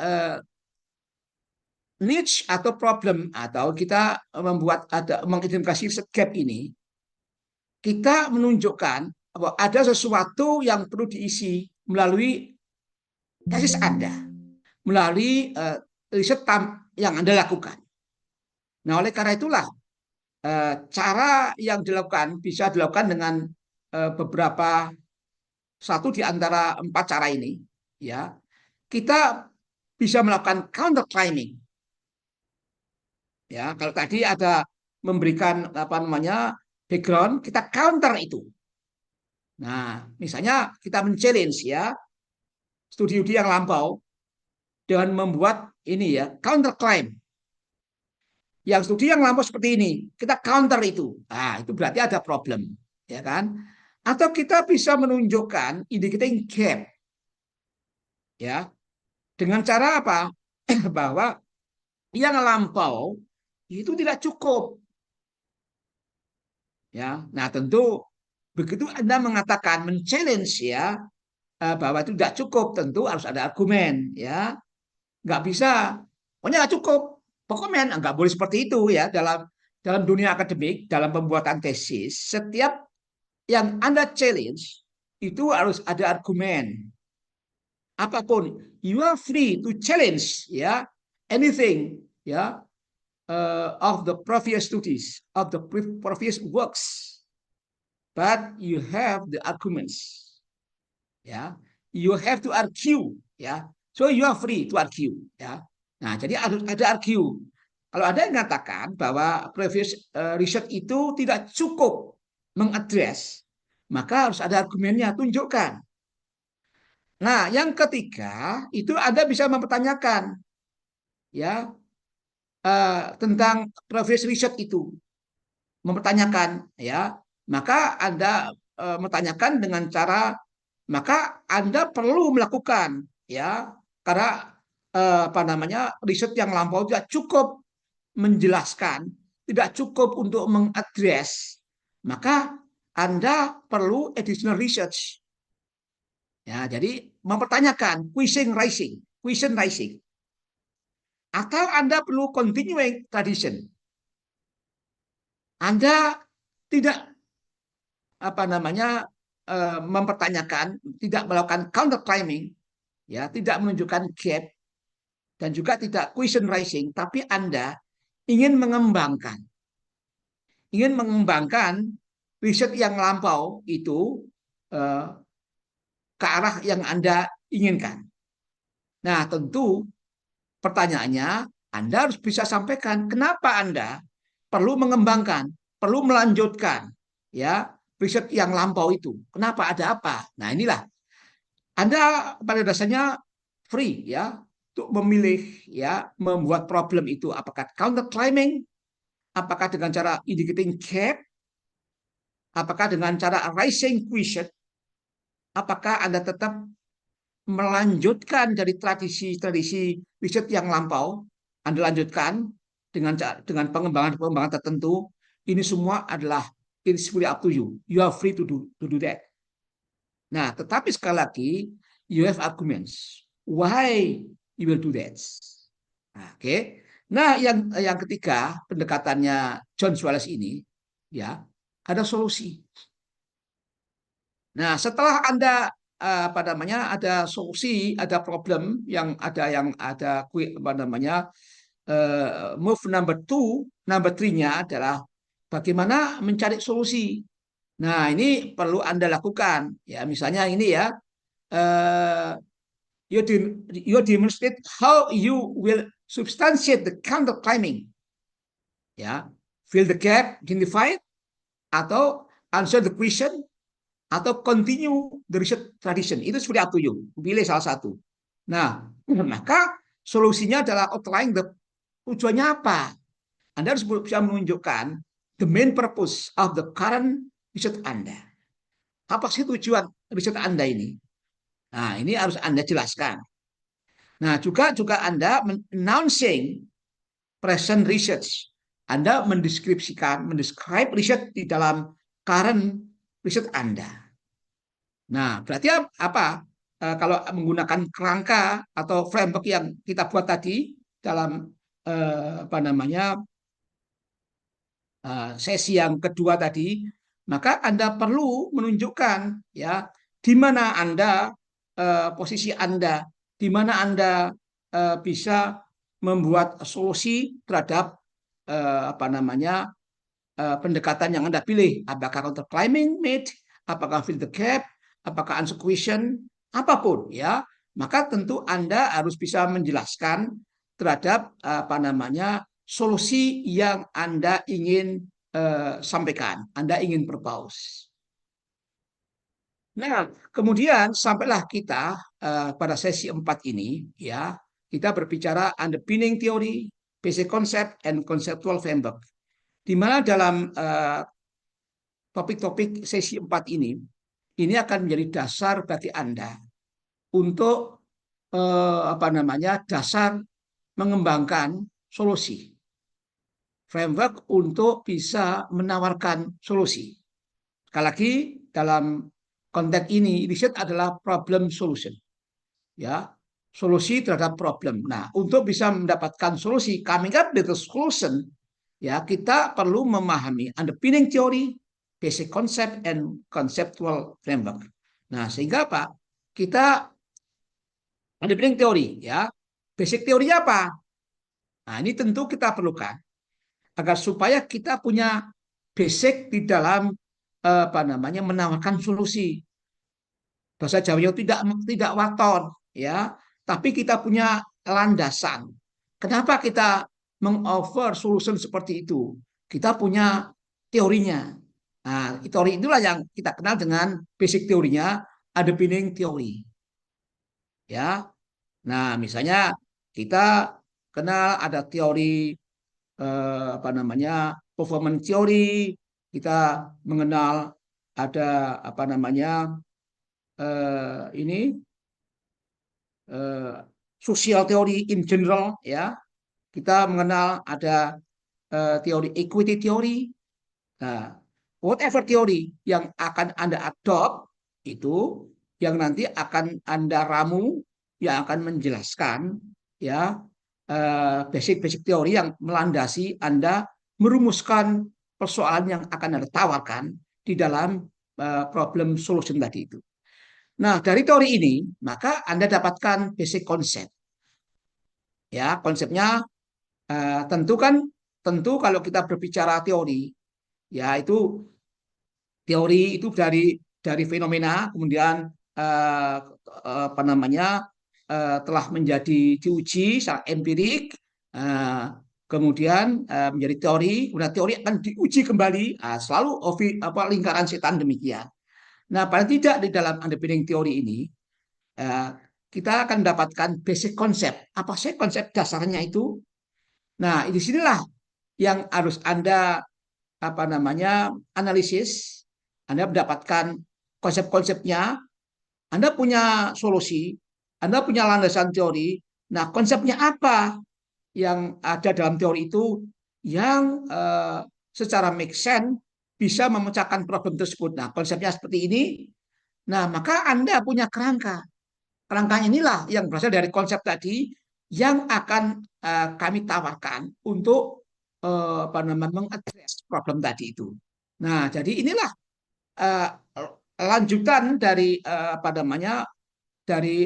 niche atau problem, atau kita membuat mengidentifikasi gap ini, kita menunjukkan bahwa ada sesuatu yang perlu diisi melalui tesis Anda, melalui riset yang Anda lakukan. Nah, oleh karena itulah cara yang dilakukan bisa dilakukan dengan beberapa, satu di antara 4 cara ini ya. Kita bisa melakukan counter claiming ya. Kalau tadi ada memberikan background, kita counter itu. Nah, misalnya kita men-challenge ya studi yang lampau dengan membuat ini ya counter claim. Yang studi yang lampau seperti ini, kita counter itu. Nah, itu berarti ada problem, ya kan? Atau kita bisa menunjukkan indicating gap. Ya. Dengan cara apa? Bahwa yang lampau itu tidak cukup. Ya. Nah, tentu begitu Anda mengatakan men-challenge ya bahwa itu tidak cukup, tentu harus ada argumen ya. Nggak bisa, pokoknya nggak cukup. komen. Nggak boleh seperti itu ya dalam dunia akademik, dalam pembuatan tesis. Setiap yang Anda challenge itu harus ada argumen. Apapun, you are free to challenge ya anything ya of the previous studies, of the previous works, but you have the arguments ya, you have to argue ya, so you are free to argue ya. Nah, jadi harus ada argue. Kalau ada yang mengatakan bahwa previous research itu tidak cukup mengadres, maka harus ada argumennya, tunjukkan. Nah, yang ketiga itu Anda bisa mempertanyakan ya tentang previous research itu, mempertanyakan ya, maka Anda mempertanyakan dengan cara, maka Anda perlu melakukan ya, karena riset yang lampau tidak cukup menjelaskan, tidak cukup untuk mengadres, maka Anda perlu additional research. Ya, jadi mempertanyakan, question raising. Atau Anda perlu continuing tradition. Anda tidak mempertanyakan, tidak melakukan counter claiming, ya, tidak menunjukkan gap, dan juga tidak question raising, tapi Anda ingin mengembangkan riset yang lampau itu ke arah yang Anda inginkan. Nah, tentu pertanyaannya, Anda harus bisa sampaikan kenapa Anda perlu mengembangkan, perlu melanjutkan ya riset yang lampau itu. Kenapa, ada apa? Nah, inilah Anda pada dasarnya free ya untuk memilih ya membuat problem itu, apakah counter claiming, apakah dengan cara indicating gap, apakah dengan cara raising question, apakah Anda tetap melanjutkan dari tradisi riset yang lampau, Anda lanjutkan dengan pengembangan tertentu. Ini semua adalah, it's fully up to you. You are free to do that. Nah, tetapi sekali lagi, you have arguments. Why you will do that? Oke. Nah, yang ketiga, pendekatannya John Swales ini, ya, ada solusi. Nah, setelah Anda ada solusi, ada problem yang ada move number 3-nya adalah bagaimana mencari solusi. Nah, ini perlu Anda lakukan ya, misalnya ini ya, you demonstrate how you will substantiate the counter claiming ya, fill the gap, identify it, atau answer the question, atau continue the research tradition. Itu seperti up to you. Pilih salah satu. Nah, maka solusinya adalah outline tujuannya apa. Anda harus bisa menunjukkan the main purpose of the current research Anda. Apa sih tujuan riset Anda ini? Nah, ini harus Anda jelaskan. Nah, juga Anda announcing present research. Anda mendescribe riset di dalam current riset Anda. Nah, berarti apa? Kalau menggunakan kerangka atau framework yang kita buat tadi dalam sesi yang kedua tadi, maka Anda perlu menunjukkan ya di mana Anda posisi Anda, di mana Anda bisa membuat solusi terhadap pendekatan yang Anda pilih, apakah counter claiming made, apakah fill the gap, apakah answer question, apapun ya, maka tentu Anda harus bisa menjelaskan terhadap solusi yang Anda ingin sampaikan, Anda ingin propose. Nah, kemudian sampailah kita pada sesi 4 ini ya, kita berbicara underpinning theory, basic concept, and conceptual framework. Di mana dalam topik-topik sesi 4 ini akan menjadi dasar bagi Anda untuk dasar mengembangkan solusi, framework untuk bisa menawarkan solusi. Sekali lagi, dalam konteks ini riset adalah problem solution, ya, solusi terhadap problem. Nah, untuk bisa mendapatkan solusi, coming up with a solution, ya kita perlu memahami underpinning teori, basic concept, and conceptual framework. Nah, sehingga apa? Kita underpinning teori, ya. Basic teorinya apa? Nah, ini tentu kita perlukan agar supaya kita punya basic di dalam menawarkan solusi. Bahasa Jawanya tidak waton, ya, tapi kita punya landasan. Kenapa kita mengoffer solution seperti itu? Kita punya teorinya. Nah, teori itulah yang kita kenal dengan basic teorinya, underpinning teori. Ya. Nah, misalnya kita kenal ada teori performance teori, kita mengenal ada ini social teori in general, ya. Kita mengenal ada teori equity teori. Nah, whatever teori yang akan Anda adopt itu yang nanti akan Anda ramu, yang akan menjelaskan, ya, basic-basic teori yang melandasi Anda merumuskan persoalan yang akan Anda tawarkan di dalam problem solution tadi itu. Nah, dari teori ini, maka Anda dapatkan basic konsep. Ya, konsepnya tentu kalau kita berbicara teori, ya itu teori itu dari fenomena, kemudian telah menjadi diuji secara empirik, kemudian menjadi teori, kemudian teori akan diuji kembali, selalu lingkaran setan demikian. Nah, paling tidak di dalam underpinning teori ini kita akan mendapatkan basic konsep. Apa sih konsep dasarnya itu? Nah, di sinilah yang harus Anda analisis. Anda mendapatkan konsep-konsepnya, Anda punya solusi, Anda punya landasan teori. Nah, konsepnya apa yang ada dalam teori itu yang secara make sense bisa memecahkan problem tersebut. Nah, konsepnya seperti ini. Nah, maka Anda punya kerangka. Kerangkanya inilah yang berasal dari konsep tadi yang akan kami tawarkan untuk mengadres problem tadi itu. Nah, jadi inilah lanjutan dari dari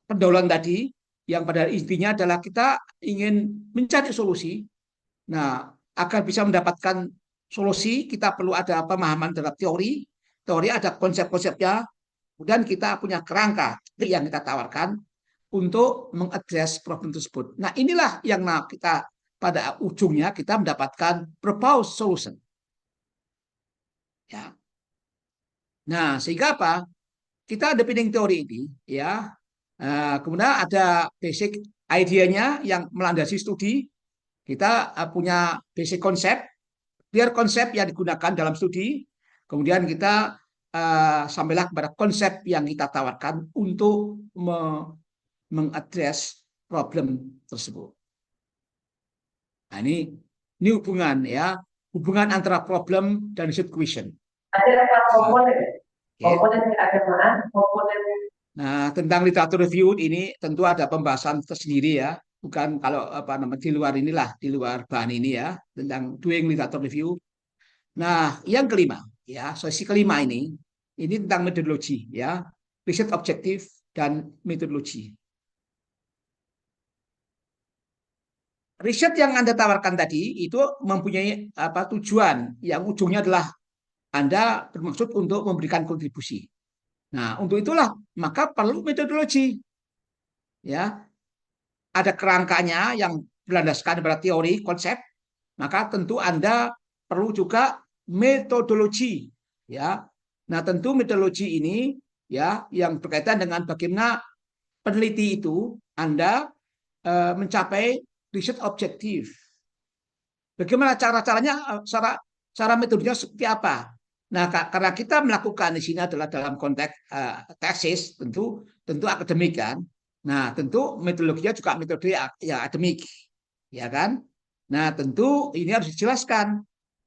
pendahuluan tadi yang pada intinya adalah kita ingin mencari solusi. Nah, agar bisa mendapatkan solusi kita perlu ada pemahaman terhadap teori. Teori ada konsep-konsepnya, kemudian kita punya kerangka yang kita tawarkan untuk mengadres problem tersebut. Nah, inilah yang kita pada ujungnya kita mendapatkan proposed solution. Ya. Nah, sehingga apa? Kita underpinning teori ini, ya. Kemudian ada basic idenya yang melandasi studi. Kita punya basic konsep, clear konsep yang digunakan dalam studi. Kemudian kita sampailah kepada konsep yang kita tawarkan untuk mengadres problem tersebut. Nah, ini hubungan, ya, hubungan antara problem dan situation. Ada 4 komponen. Komponen yang ada mana? Komponen. Nah, tentang literatur review ini tentu ada pembahasan tersendiri, ya. Bukan kalau di luar inilah, di luar bahan ini, ya, tentang doing literatur review. Nah, yang kelima, ya, sesi kelima ini tentang metodologi, ya, riset objektif dan metodologi. Riset yang Anda tawarkan tadi itu mempunyai tujuan yang ujungnya adalah Anda bermaksud untuk memberikan kontribusi. Nah, untuk itulah maka perlu metodologi. Ya. Ada kerangkanya yang berlandaskan pada teori, konsep, maka tentu Anda perlu juga metodologi, ya. Nah, tentu metodologi ini, ya, yang berkaitan dengan bagaimana peneliti itu Anda mencapai riset objektif. Bagaimana cara-caranya, cara metodenya seperti apa? Nah, karena kita melakukan di sini adalah dalam konteks tesis, tentu akademik kan. Nah, tentu metodologinya juga metode yang akademik, ya kan? Nah, tentu ini harus dijelaskan,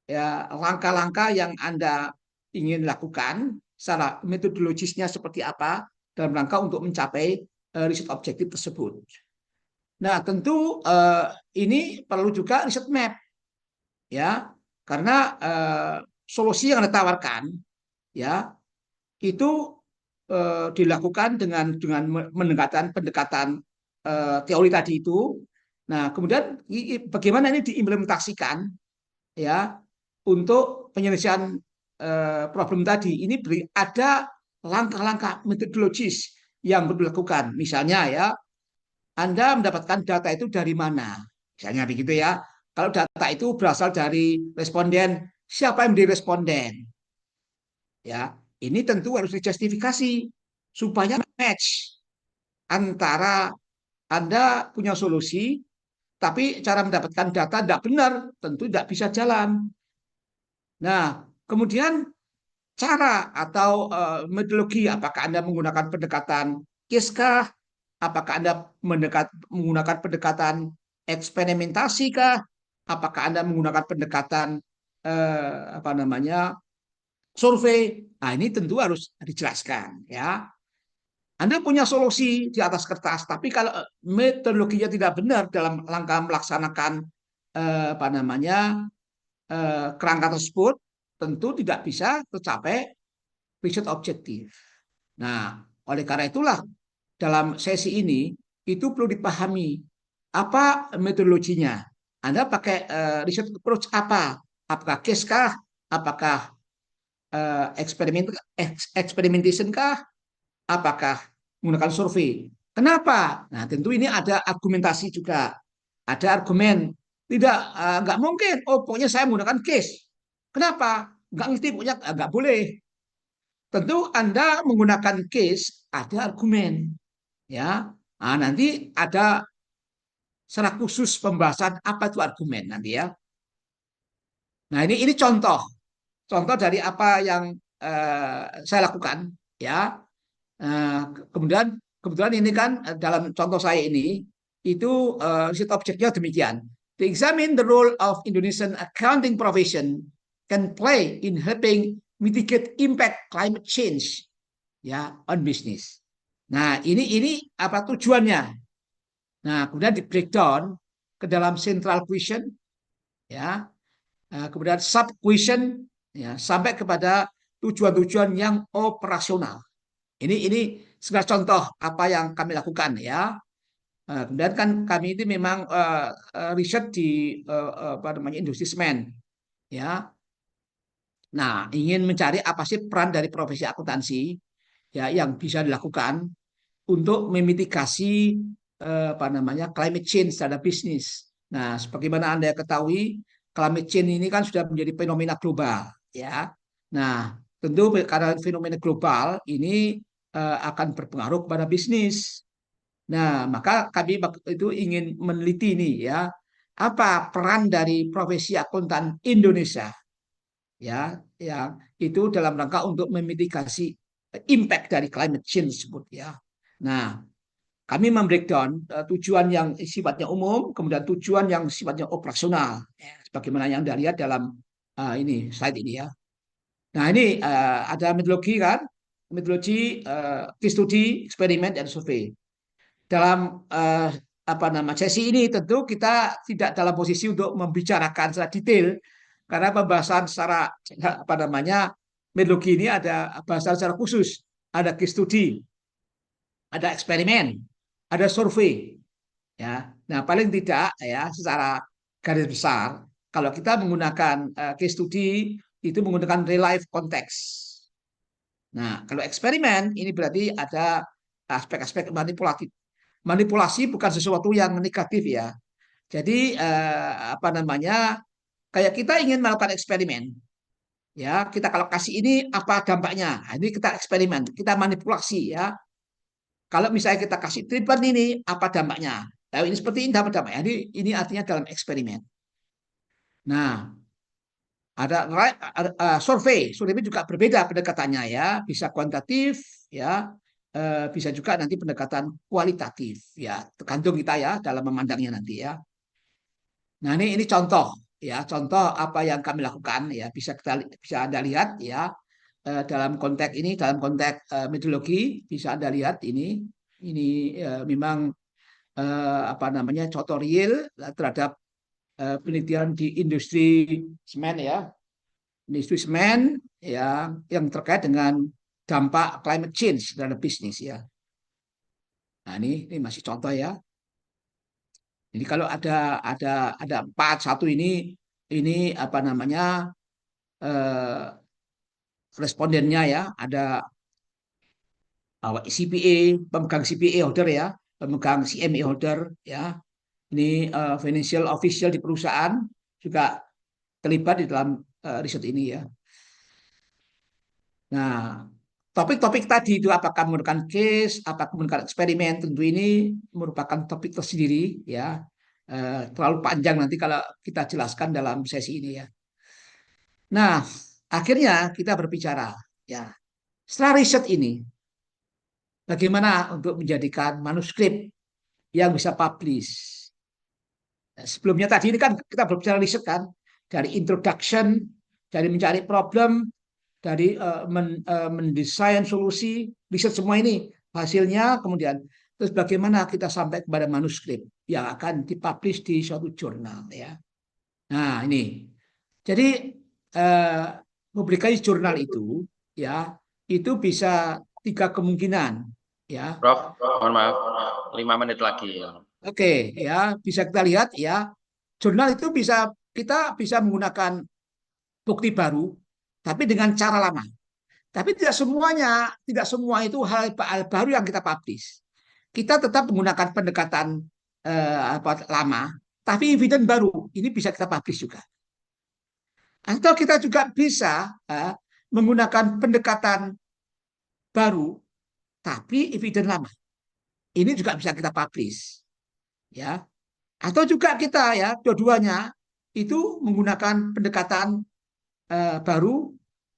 ya, langkah-langkah yang Anda ingin lakukan, secara metodologisnya seperti apa dalam rangka untuk mencapai riset objektif tersebut. Nah, tentu ini perlu juga riset map, ya, karena solusi yang ditawarkan, ya, itu dilakukan dengan pendekatan teori tadi itu. Nah, kemudian bagaimana ini diimplementasikan, ya, untuk penyelesaian problem tadi. Ini ada langkah-langkah metodologis yang perlu dilakukan. Misalnya, ya, Anda mendapatkan data itu dari mana? Misalnya begitu, ya. Kalau data itu berasal dari responden, siapa yang menjadi responden? Ya, ini tentu harus dijustifikasi supaya match antara Anda punya solusi, tapi cara mendapatkan data tidak benar, tentu tidak bisa jalan. Nah, kemudian cara atau metodologi, apakah Anda menggunakan pendekatan case kah? Apakah Anda menggunakan pendekatan eksperimentasi kah? Apakah Anda menggunakan pendekatan survei? Nah, ini tentu harus dijelaskan, ya. Anda punya solusi di atas kertas, tapi kalau metodologinya tidak benar dalam langkah melaksanakan kerangka tersebut, tentu tidak bisa tercapai riset objektif. Nah, oleh karena itulah dalam sesi ini itu perlu dipahami apa metodologinya. Anda pakai riset approach apa? Apakah case kah? Apakah experimentation kah? Apakah menggunakan survei? Kenapa? Nah, tentu ini ada argumentasi juga. Ada argumen. Tidak, nggak mungkin. Oh, pokoknya saya menggunakan case. Kenapa? Nggak ngerti, pokoknya nggak boleh. Tentu Anda menggunakan case, ada argumen. Ya, nah, nanti ada secara khusus pembahasan apa itu argumen nanti, ya. Nah, ini contoh dari apa yang saya lakukan, ya. Kemudian kebetulan ini kan dalam contoh saya ini itu riset objeknya demikian. To examine the role of Indonesian accounting profession can play in helping mitigate impact climate change, ya, on business. Nah, ini apa tujuannya? Nah, kemudian di breakdown ke dalam central question, ya, kemudian sub question, ya, sampai kepada tujuan-tujuan yang operasional. Ini sebagai contoh apa yang kami lakukan, ya. Kemudian kan kami itu memang riset di industri semen, ya. Nah, ingin mencari apa sih peran dari profesi akuntansi, ya, yang bisa dilakukan untuk memitigasi climate change terhadap bisnis. Nah, sebagaimana Anda ketahui, climate change ini kan sudah menjadi fenomena global, ya. Nah, tentu karena fenomena global ini akan berpengaruh kepada bisnis. Nah, maka kami itu ingin meneliti ini, ya, apa peran dari profesi akuntan Indonesia, ya, yang itu dalam rangka untuk memitigasi impact dari climate change tersebut, ya. Nah, kami membreakdown tujuan yang sifatnya umum, kemudian tujuan yang sifatnya operasional, ya, sebagaimana yang Anda lihat dalam ini slide ini, ya. Nah, ini ada metodologi kan, metodologi case study, eksperimen, dan survei. Dalam sesi ini tentu kita tidak dalam posisi untuk membicarakan secara detail karena pembahasan secara metodologi ini ada bahasan secara khusus, ada case study, ada eksperimen, ada survei, ya. Nah, paling tidak, ya, secara garis besar kalau kita menggunakan case study itu menggunakan real life context. Nah, kalau eksperimen ini berarti ada aspek-aspek manipulatif. Manipulasi bukan sesuatu yang negatif, ya. Jadi kayak kita ingin melakukan eksperimen, ya, kita kalau kasih ini apa dampaknya? Nah, ini kita eksperimen, kita manipulasi, ya. Kalau misalnya kita kasih treatment ini apa dampaknya? Nah, ini seperti ini dampaknya. Ini artinya dalam eksperimen. Nah, ada survei juga berbeda pendekatannya, ya, bisa kuantitatif, ya, bisa juga nanti pendekatan kualitatif, ya, tergantung kita, ya, dalam memandangnya nanti, ya. Nah, ini contoh, ya, contoh apa yang kami lakukan, ya, bisa Anda lihat, ya, dalam konteks ini, dalam konteks metodologi bisa Anda lihat ini. Ini memang apa namanya contoh real terhadap penelitian di industri semen ya, industri semen ya yang terkait dengan dampak climate change terhadap bisnis ya. Nah ini masih contoh ya. Jadi kalau ada 4, satu ini apa namanya respondennya ya, ada CPA, pemegang CPA holder ya, pemegang CMA holder ya. Ini financial official di perusahaan juga terlibat di dalam riset ini ya. Nah, topik-topik tadi itu apakah menggunakan case, apakah menggunakan eksperimen, tentu ini merupakan topik tersendiri ya. Terlalu panjang nanti kalau kita jelaskan dalam sesi ini ya. Nah, akhirnya kita berbicara ya. Setelah riset ini, bagaimana untuk menjadikan manuskrip yang bisa publish? Sebelumnya tadi ini kan kita berbicara riset kan, dari introduction, dari mencari problem, dari mendesain solusi, riset semua ini hasilnya, kemudian terus bagaimana kita sampai kepada manuskrip yang akan dipublish di suatu jurnal ya. Nah ini, jadi publikasi jurnal itu ya itu bisa 3 kemungkinan ya. Prof, mohon maaf, 5 menit lagi. Oke, ya bisa kita lihat ya, jurnal itu kita bisa menggunakan bukti baru, tapi dengan cara lama. Tapi tidak semua itu hal baru yang kita publish. Kita tetap menggunakan pendekatan lama, tapi evidence baru ini bisa kita publish juga. Atau kita juga bisa menggunakan pendekatan baru, tapi evidence lama. Ini juga bisa kita publish. Ya, atau juga kita ya dua-duanya itu menggunakan pendekatan baru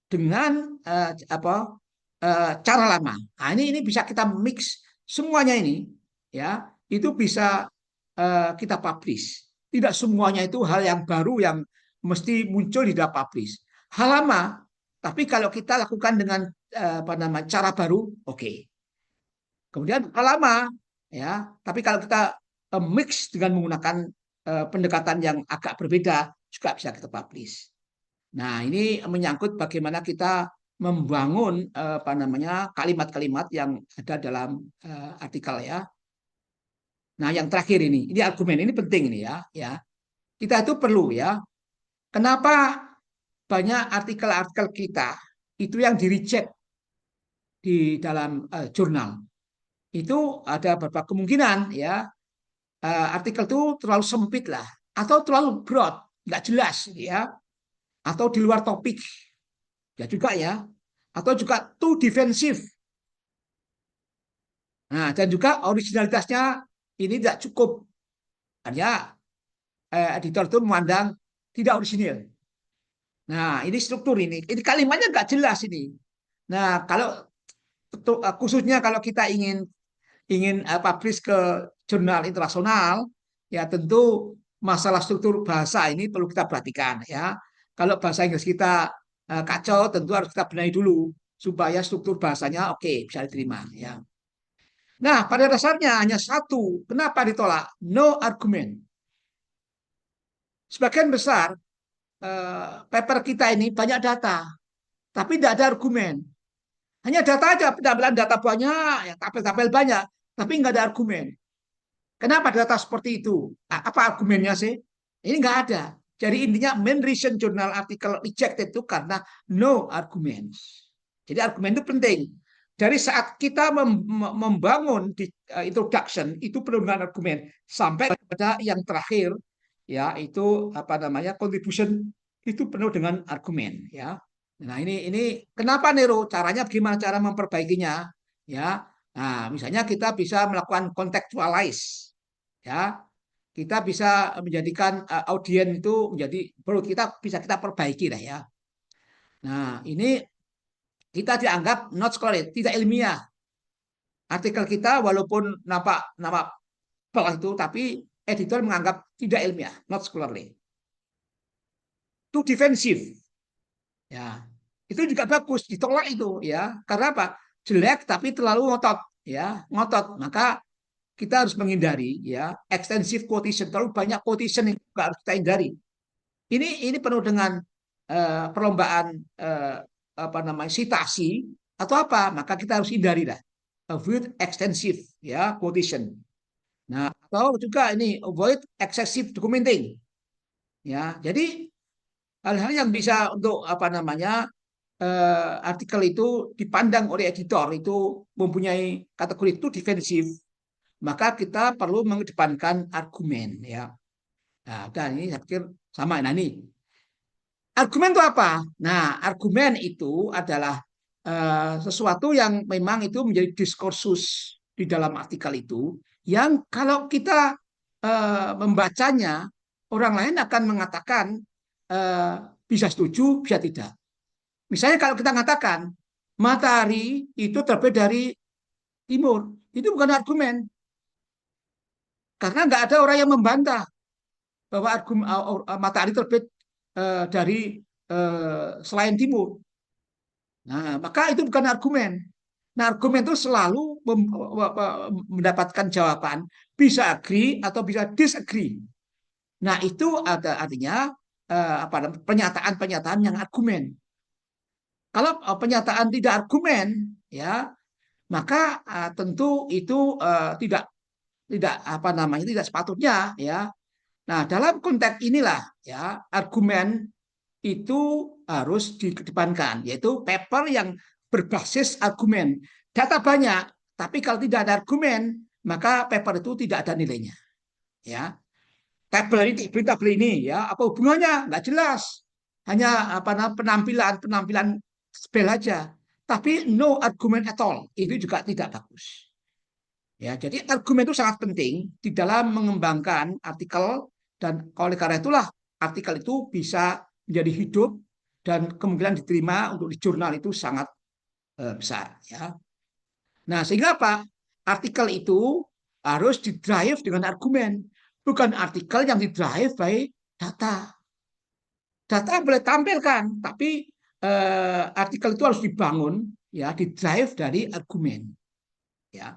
dengan cara lama. Nah, ini bisa kita mix semuanya ini ya itu bisa kita publish. Tidak semuanya itu hal yang baru yang mesti muncul di dalam publish. Hal lama, tapi kalau kita lakukan dengan cara baru, oke. Kemudian hal lama ya, tapi kalau kita mix dengan menggunakan pendekatan yang agak berbeda juga bisa kita publish. Nah, ini menyangkut bagaimana kita membangun kalimat-kalimat yang ada dalam artikel ya. Nah, yang terakhir ini argumen ini penting ini ya. Kita itu perlu ya. Kenapa banyak artikel-artikel kita itu yang di-reject di dalam jurnal? Itu ada beberapa kemungkinan ya. Artikel itu terlalu sempit lah atau terlalu broad, nggak jelas ya, atau di luar topik ya juga ya, atau juga too defensif. Nah, dan juga originalitasnya ini tidak cukup, hanya editor itu memandang tidak orisinil. Nah, ini struktur ini kalimatnya nggak jelas ini. Nah, kalau khususnya kalau kita ingin publish ke jurnal internasional, ya tentu masalah struktur bahasa ini perlu kita perhatikan ya. Kalau bahasa Inggris kita kacau, tentu harus kita benahi dulu supaya struktur bahasanya oke, bisa diterima ya. Nah, pada dasarnya hanya satu, kenapa ditolak? No argument. Sebagian besar paper kita ini banyak data, tapi tidak ada argumen. Hanya data aja, penampilan data banyak, ya, tabel-tabel banyak, tapi nggak ada argumen. Kenapa data seperti itu? Apa argumennya sih? Ini nggak ada. Jadi intinya main reason jurnal artikel rejected itu karena no arguments. Jadi argumen itu penting. Dari saat kita membangun di introduction itu perlu dengan argumen sampai pada yang terakhir ya itu contribution itu penuh dengan argumen ya. Nah ini kenapa Nero? Caranya gimana cara memperbaikinya ya? Nah misalnya kita bisa melakukan contextualize ya, kita bisa menjadikan audiens itu menjadi perlu kita perbaiki lah ya. Nah ini kita dianggap not scholarly, tidak ilmiah. Artikel kita walaupun nampak itu, tapi editor menganggap tidak ilmiah, not scholarly. Too defensive. Ya, itu juga bagus, ditolak itu ya. Karena apa? Jelek tapi terlalu ngotot. ya, ngotot, maka kita harus menghindari ya extensive quotation. Terlalu banyak quotation itu harus kita hindari. Ini penuh dengan perlombaan apa namanya citasi atau apa, maka kita harus hindari lah. Avoid extensive ya quotation. Nah, atau juga ini avoid excessive documenting. Ya, jadi hal-hal yang bisa untuk apa namanya artikel itu dipandang oleh editor itu mempunyai kategori itu defensif, maka kita perlu mengedepankan argumen ya. Nah, dan ini saya pikir sama. Nah, ini argumen itu apa? Nah, argumen itu adalah sesuatu yang memang itu menjadi diskursus di dalam artikel itu, yang kalau kita membacanya, orang lain akan mengatakan bisa setuju, bisa tidak. Misalnya kalau kita mengatakan matahari itu terbit dari timur, itu bukan argumen. Karena nggak ada orang yang membantah bahwa matahari terbit dari selain timur. Nah, maka itu bukan argumen. Nah, argumen itu selalu mendapatkan jawaban bisa agree atau bisa disagree. Nah, itu ada artinya pernyataan-pernyataan yang argumen. Kalau pernyataan tidak argumen, ya, maka tentu itu tidak sepatutnya, ya. Nah, dalam konteks inilah ya argumen itu harus dikedepankan, yaitu paper yang berbasis argumen. Data banyak, tapi kalau tidak ada argumen, maka paper itu tidak ada nilainya. Ya, tabel ini, ya, apa hubungannya? Nggak jelas. Hanya penampilan spell aja. Tapi no argument at all. Itu juga tidak bagus. Ya, jadi argumen itu sangat penting di dalam mengembangkan artikel, dan oleh karena itulah artikel itu bisa menjadi hidup dan kemungkinan diterima untuk di jurnal itu sangat besar. Ya. Nah, sehingga apa? Artikel itu harus didrive dengan argumen, bukan artikel yang didrive by data. Data boleh tampilkan, tapi artikel itu harus dibangun, ya, didrive dari argumen. Ya.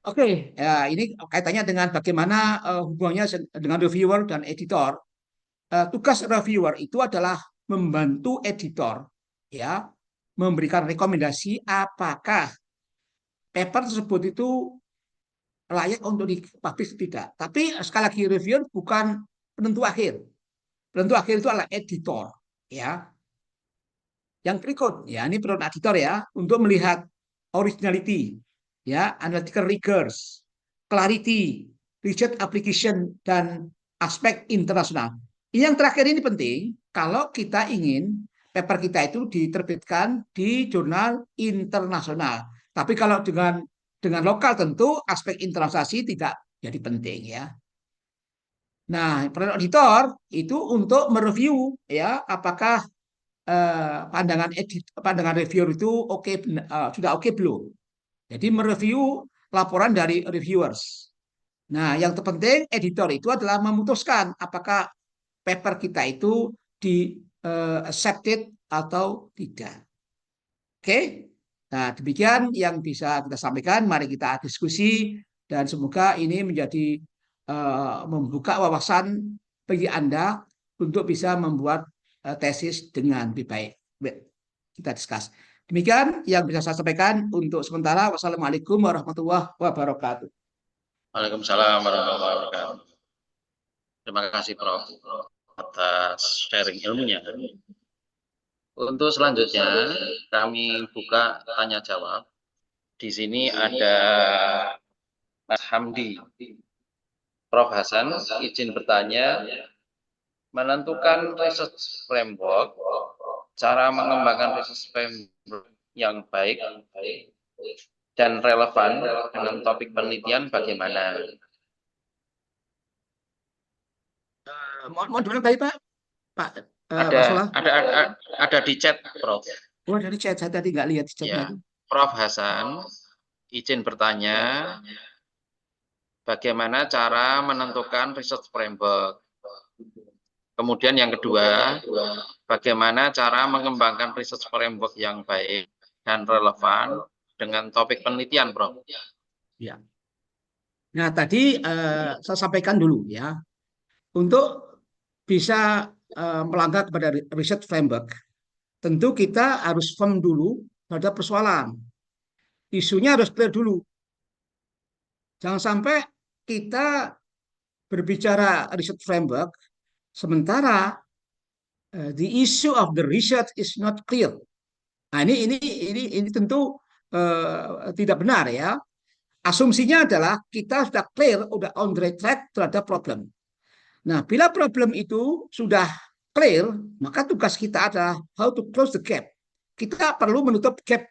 Oke, ya, ini kaitannya dengan bagaimana hubungannya dengan reviewer dan editor. Tugas reviewer itu adalah membantu editor, ya, memberikan rekomendasi apakah paper tersebut itu layak untuk dipublish tidak. Tapi sekali lagi, reviewer bukan penentu akhir. Penentu akhir itu adalah editor, ya. Yang berikut, ya, ini penentu editor, ya, untuk melihat originality, ya, analytical rigors, clarity, research application, dan aspek internasional. Yang terakhir ini penting kalau kita ingin paper kita itu diterbitkan di jurnal internasional. Tapi kalau dengan lokal tentu aspek internasionalisasi tidak jadi penting, ya. Nah, peran editor itu untuk mereview, ya, apakah pandangan reviewer itu sudah oke belum. Jadi mereview laporan dari reviewers. Nah, yang terpenting editor itu adalah memutuskan apakah paper kita itu accepted atau tidak. Oke? Nah, demikian yang bisa kita sampaikan. Mari kita diskusi dan semoga ini menjadi membuka wawasan bagi Anda untuk bisa membuat tesis dengan lebih baik. Kita diskus. Demikian yang bisa saya sampaikan untuk sementara. Wassalamualaikum warahmatullahi wabarakatuh. Waalaikumsalam warahmatullahi wabarakatuh. Terima kasih Prof atas sharing ilmunya. Untuk selanjutnya kami buka tanya jawab. Di sini ada Mas Hamdi. Prof Hasan, izin bertanya, menentukan research framework, cara mengembangkan research framework yang baik dan relevan dengan topik penelitian bagaimana? Mohon dulu tadi Pak. Ada di chat, Prof. Oh, dari chat, saya tadi nggak lihat chatnya. Ya, Prof Hasan, izin bertanya, bagaimana cara menentukan research framework? Kemudian yang kedua, bagaimana cara mengembangkan research framework yang baik dan relevan dengan topik penelitian, Prof. Ya. Nah, tadi saya sampaikan dulu ya, untuk bisa melangkah kepada research framework, tentu kita harus firm dulu pada persoalan. Isunya harus clear dulu. Jangan sampai kita berbicara research framework, sementara the issue of the research is not clear. Nah, ini tentu tidak benar ya. Asumsinya adalah kita sudah clear, sudah on the right track terhadap problem. Nah, bila problem itu sudah clear, maka tugas kita adalah how to close the gap. Kita perlu menutup gap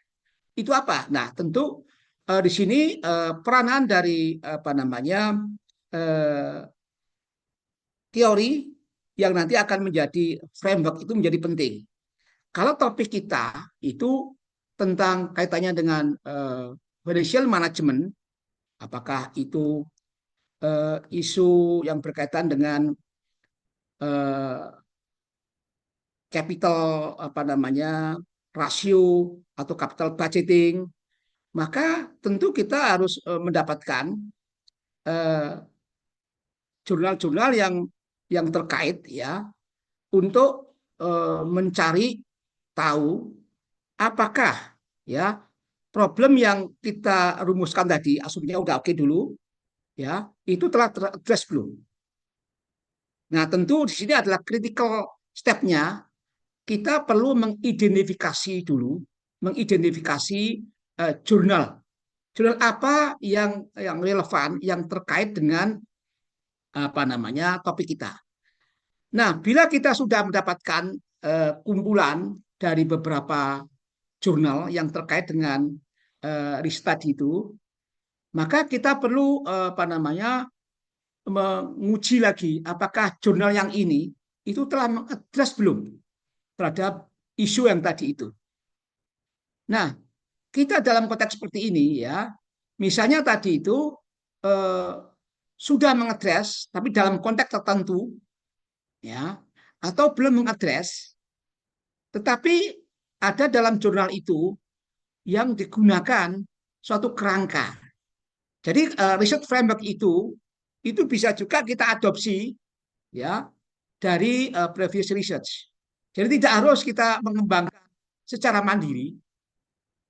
itu apa? Nah, tentu di sini peranan dari teori yang nanti akan menjadi framework itu menjadi penting. Kalau topik kita itu tentang kaitannya dengan financial management, apakah itu isu yang berkaitan dengan capital rasio atau capital budgeting, maka tentu kita harus mendapatkan jurnal-jurnal yang terkait ya, untuk mencari tahu apakah ya problem yang kita rumuskan tadi, asumsinya udah oke dulu ya, itu telah teradres belum. Nah, tentu di sini adalah critical step-nya, kita perlu mengidentifikasi dulu, jurnal apa yang relevan, yang terkait dengan topik kita. Nah, bila kita sudah mendapatkan kumpulan dari beberapa jurnal yang terkait dengan riset itu, maka kita perlu menguji lagi apakah jurnal yang ini itu telah mengadres belum terhadap isu yang tadi itu. Nah, kita dalam konteks seperti ini ya, misalnya tadi itu sudah mengadres tapi dalam konteks tertentu ya, atau belum mengadres tetapi ada dalam jurnal itu yang digunakan suatu kerangka. Jadi research framework itu bisa juga kita adopsi ya dari previous research. Jadi tidak harus kita mengembangkan secara mandiri,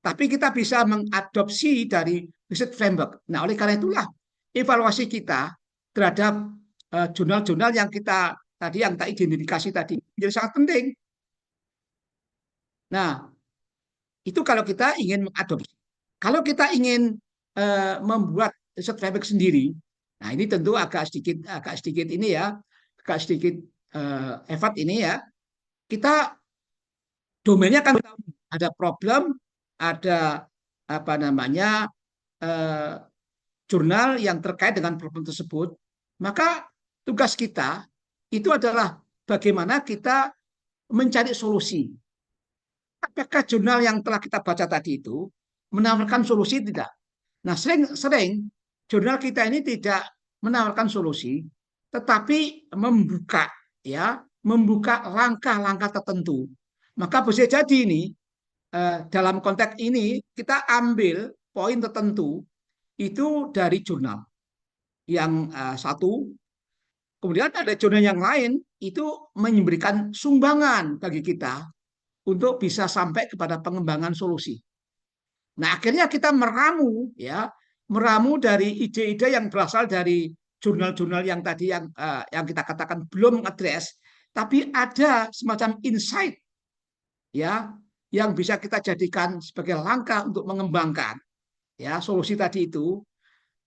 tapi kita bisa mengadopsi dari research framework. Nah, oleh karena itulah evaluasi kita terhadap jurnal-jurnal yang kita tadi yang tak identifikasi tadi menjadi sangat penting. Nah, itu kalau kita ingin mengadopsi. Kalau kita ingin membuat research framework sendiri, nah ini tentu agak sedikit ini ya, agak sedikit effort ini ya. Kita domainnya kan ada problem, ada jurnal yang terkait dengan problem tersebut. Maka tugas kita itu adalah bagaimana kita mencari solusi. Apakah jurnal yang telah kita baca tadi itu menawarkan solusi tidak? Nah, sering jurnal kita ini tidak menawarkan solusi, tetapi membuka langkah-langkah tertentu. Maka bisa jadi ini dalam konteks ini kita ambil poin tertentu itu dari jurnal yang satu, kemudian ada jurnal yang lain itu memberikan sumbangan bagi kita untuk bisa sampai kepada pengembangan solusi. Nah, akhirnya kita meramu dari ide-ide yang berasal dari jurnal-jurnal yang tadi yang kita katakan belum mengadres, tapi ada semacam insight ya yang bisa kita jadikan sebagai langkah untuk mengembangkan ya solusi tadi itu.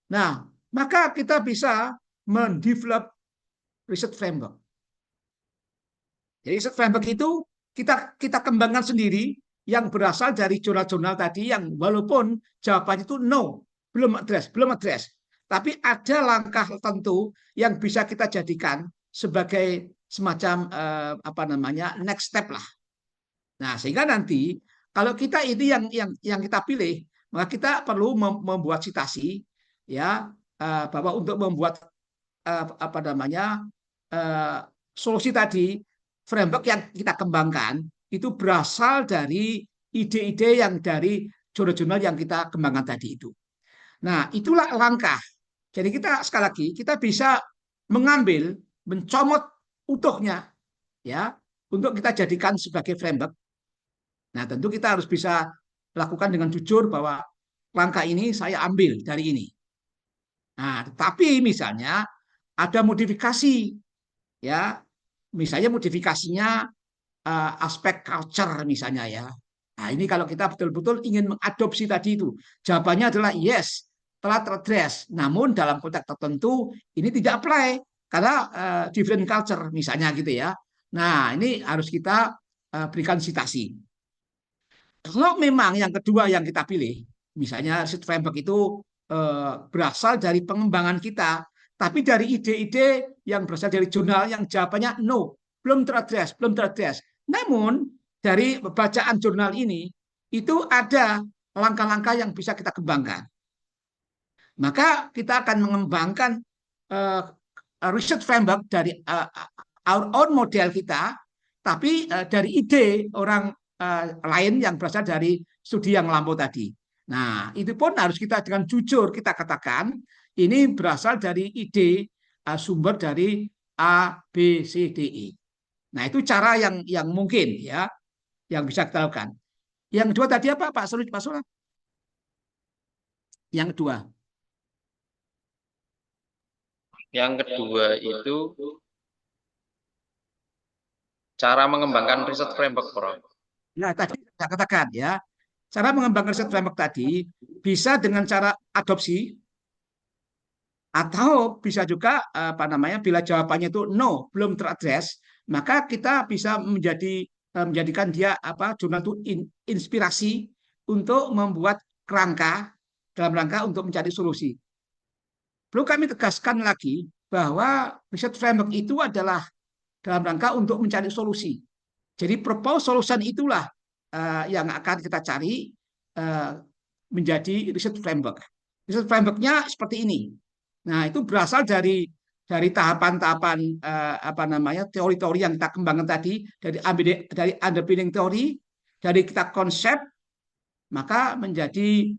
Nah, maka kita bisa mendevelop research framework. Jadi research framework itu kita kembangkan sendiri yang berasal dari jurnal-jurnal tadi yang walaupun jawabannya itu no, belum address, tapi ada langkah tertentu yang bisa kita jadikan sebagai semacam next step lah. Nah, sehingga nanti kalau kita ini yang kita pilih, maka kita perlu membuat citasi ya bahwa untuk membuat solusi tadi, framework yang kita kembangkan itu berasal dari ide-ide yang dari jurnal-jurnal yang kita kembangkan tadi itu. Nah, itulah langkah. Jadi kita sekali lagi kita bisa mengambil, mencomot utuhnya ya untuk kita jadikan sebagai framework. Nah, tentu kita harus bisa lakukan dengan jujur bahwa langkah ini saya ambil dari ini. Nah, tetapi misalnya ada modifikasi ya. Misalnya modifikasinya aspek culture misalnya ya. Nah, ini kalau kita betul-betul ingin mengadopsi tadi itu, jawabannya adalah yes, telah teraddress. Namun dalam konteks tertentu ini tidak apply karena different culture misalnya gitu ya. Nah, ini harus kita berikan citasi. Kalau memang yang kedua yang kita pilih, misalnya research framework itu berasal dari pengembangan kita, tapi dari ide-ide yang berasal dari jurnal yang jawabannya no, belum teraddress, belum teraddress. Namun dari bacaan jurnal ini itu ada langkah-langkah yang bisa kita kembangkan. Maka kita akan mengembangkan research framework dari our own model kita, tapi dari ide orang lain yang berasal dari studi yang lampau tadi. Nah, itu pun harus kita dengan jujur kita katakan ini berasal dari ide sumber dari A, B, C, D, E. Nah, itu cara yang mungkin ya, yang bisa kita lakukan. Yang kedua tadi apa, Pak Sulit, Pak Sula? Yang kedua. Yang kedua itu cara mengembangkan riset framework, Prof. Nah, tadi saya katakan ya, cara mengembangkan riset framework tadi bisa dengan cara adopsi atau bisa juga apa namanya bila jawabannya itu no, belum teraddress, maka kita bisa menjadikan dia apa jurnal itu inspirasi untuk membuat kerangka dalam rangka untuk mencari solusi. Perlu kami tegaskan lagi bahwa riset framework itu adalah dalam rangka untuk mencari solusi. Jadi proposed solution itulah yang akan kita cari menjadi riset framework. Riset frameworknya seperti ini. Nah, itu berasal dari tahapan-tahapan apa namanya teori-teori yang kita kembangkan tadi, dari underpinning teori, dari kita konsep, maka menjadi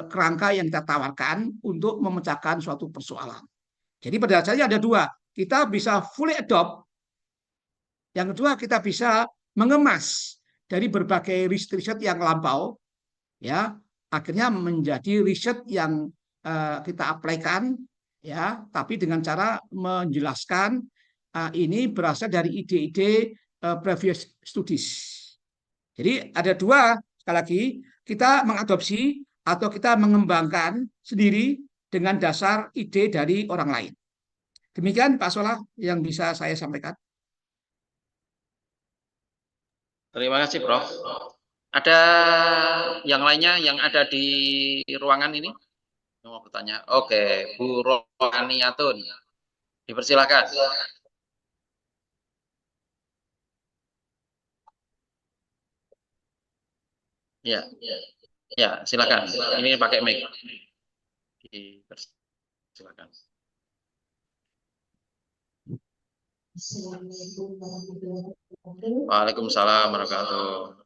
kerangka yang kita tawarkan untuk memecahkan suatu persoalan. Jadi pada dasarnya ada dua, kita bisa fully adopt. Yang kedua, kita bisa mengemas dari berbagai riset yang lampau, ya, akhirnya menjadi riset yang kita aplikasikan, ya, tapi dengan cara menjelaskan ini berasal dari ide-ide previous studies. Jadi ada dua, sekali lagi, kita mengadopsi atau kita mengembangkan sendiri dengan dasar ide dari orang lain. Demikian Pak Solah yang bisa saya sampaikan. Terima kasih, Prof. Ada yang lainnya yang ada di ruangan ini? Mau bertanya? Oke, Bu Rohaniatun, dipersilakan. Ya, ya, silakan. Ini pakai mic. Silakan. Waalaikumsalam warahmatullahi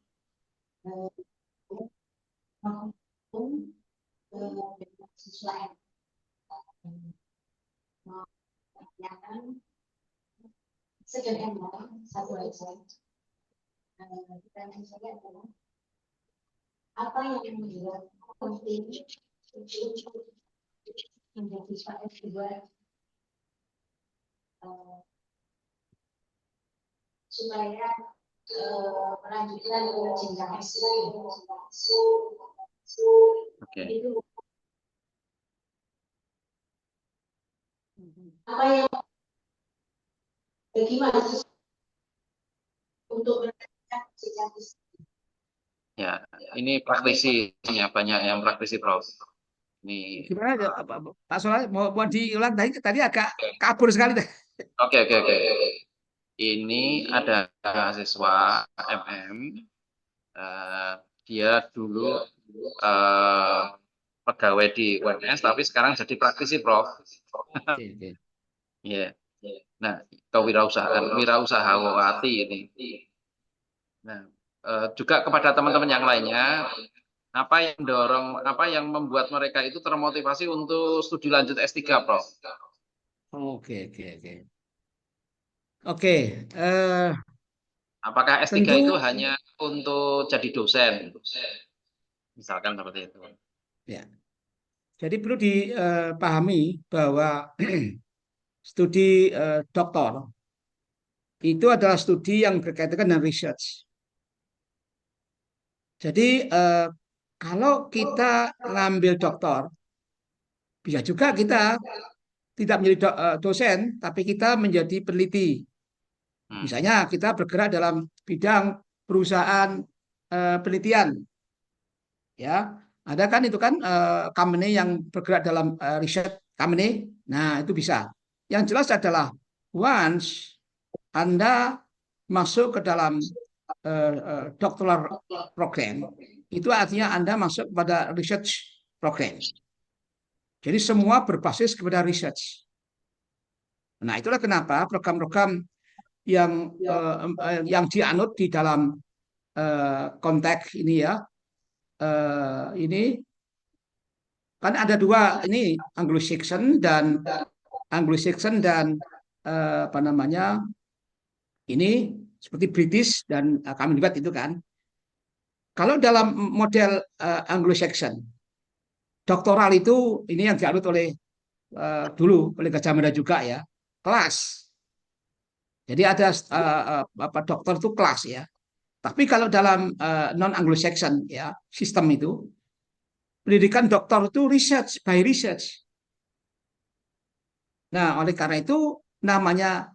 apa yang membuat penting menjadi S2 supaya melanjutkan jenjang S2. Oke. Apa yang bagaimana untuk melanjutkan jenjang S2? Ya, ini praktisinya banyak yang praktisi, Prof. Ini gimana Pak Solah mau diulang tadi agak kabur sekali deh. Oke. Ini ada mahasiswa MM, dia dulu pegawai di UMS, tapi sekarang jadi praktisi, Prof. Iya. Nah, kewirausahawati ini. Nah, juga kepada teman-teman yang lainnya, Apa yang dorong, apa yang membuat mereka itu termotivasi untuk studi lanjut S3, Prof? Oke, oke, oke. Oke, Apakah S3 itu tentu hanya untuk jadi dosen? Misalkan seperti itu. ya. Jadi perlu dipahami bahwa studi doktor itu adalah studi yang berkaitan dengan research. Jadi kalau kita ngambil doktor, bisa juga kita tidak menjadi dosen, tapi kita menjadi peneliti. Misalnya kita bergerak dalam bidang perusahaan penelitian, ya. Ada kan itu kan company yang bergerak dalam riset company. Nah, itu bisa. Yang jelas adalah once Anda masuk ke dalam doctoral program, itu artinya Anda masuk pada research program. Jadi semua berbasis kepada research. Nah, itulah kenapa program-program yang dianut di dalam konteks ini ya, ini kan ada dua ini Anglo-Saxon dan apa namanya ini seperti British dan Commonwealth itu kan. Kalau dalam model Anglo-Saxon, doktoral itu ini yang dianut oleh dulu oleh Gajah Mada juga ya, kelas. Jadi ada apa dokter itu kelas ya. Tapi kalau dalam non Anglo-Saxon ya sistem itu pendidikan dokter itu research by research. Nah, oleh karena itu namanya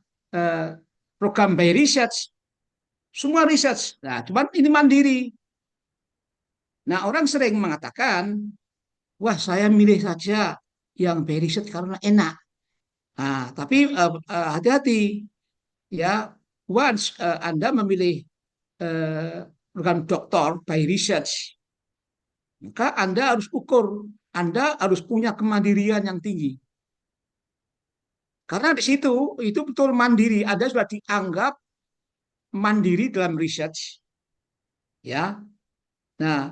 program by research, semua research. Nah, cuman ini mandiri. Nah, orang sering mengatakan, wah saya milih saja yang by research karena enak. Nah, tapi hati-hati ya, once Anda memilih program doktor by research, maka Anda harus ukur, Anda harus punya kemandirian yang tinggi. Karena di situ itu betul mandiri, Anda sudah dianggap mandiri dalam research, ya. Nah,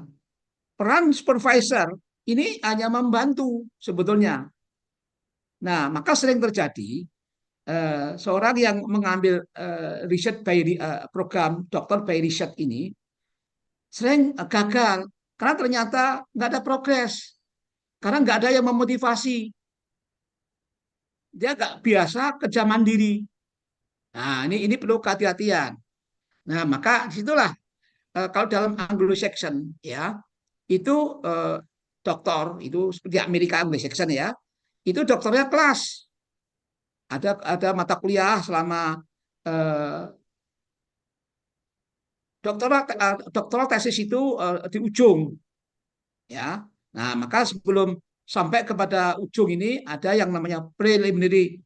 peran supervisor ini hanya membantu sebetulnya. Nah, maka sering terjadi seorang yang mengambil riset by program dokter by riset ini sering gagal karena ternyata nggak ada progres, karena nggak ada yang memotivasi. Dia nggak biasa kerja mandiri. Nah, ini perlu kehati-hatian. Nah, maka disitulah kalau dalam Anglo-Saxon ya itu dokter itu seperti Amerika Anglo-Saxon ya itu dokternya kelas, ada mata kuliah selama eh, doktoral tesis itu di ujung ya. Nah, maka sebelum sampai kepada ujung ini ada yang namanya preliminary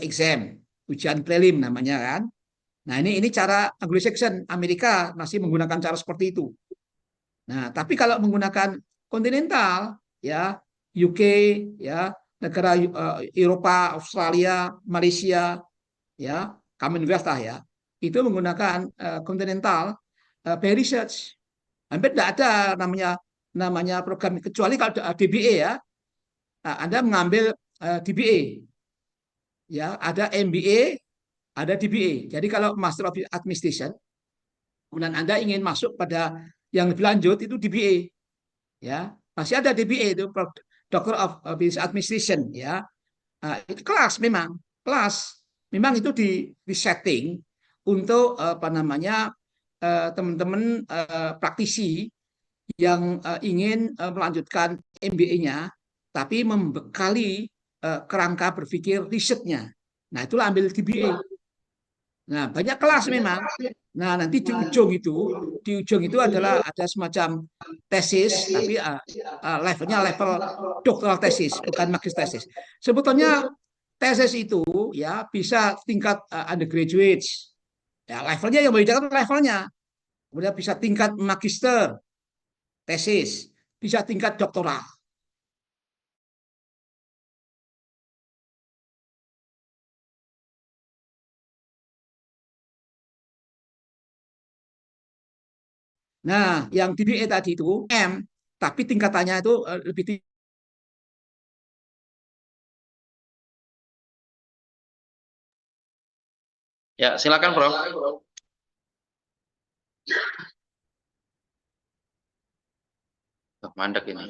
exam, ujian prelim namanya kan. Nah, ini cara Anglo-Saxon, Amerika masih menggunakan cara seperti itu. Nah, tapi kalau menggunakan kontinental ya UK ya, negara Eropa, Australia, Malaysia ya, Commonwealth lah ya, itu menggunakan kontinental by research. Hampir tidak ada namanya program kecuali kalau DBA ya. Nah, Anda mengambil DBA ya, ada MBA, ada DBA. Jadi kalau Master of Administration, kemudian Anda ingin masuk pada yang lebih lanjut itu DBA ya. Masih ada DBA itu Doctor of Business Administration ya. Itu kelas memang itu di setting untuk apa namanya teman-teman praktisi yang ingin melanjutkan MBA-nya tapi membekali kerangka berpikir risetnya. Nah, itulah ambil DBA. Nah, banyak kelas memang. Nah, nanti di ujung itu adalah ada semacam tesis, tapi levelnya level doktoral tesis, bukan magister tesis. Sebetulnya tesis itu ya bisa tingkat undergraduate, ya levelnya yang membedakan levelnya. Kemudian bisa tingkat magister tesis, bisa tingkat doktoral. Nah, yang DBA tadi itu M tapi tingkatannya itu lebih tinggi. Ya, silakan, Prof. Oh, mandek ini.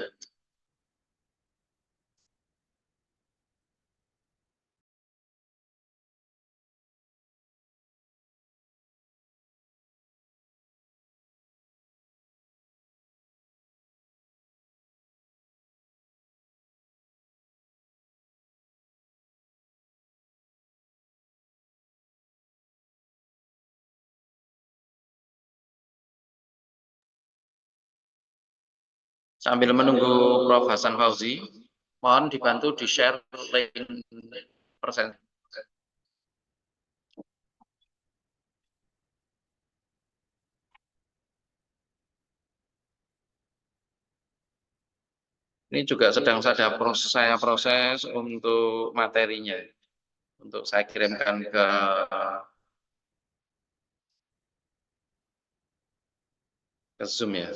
Sambil menunggu Prof. Hasan Fauzi, mohon dibantu di-share link persen. Ini juga sedang saya proses untuk materinya, untuk saya kirimkan ke Zoom ya.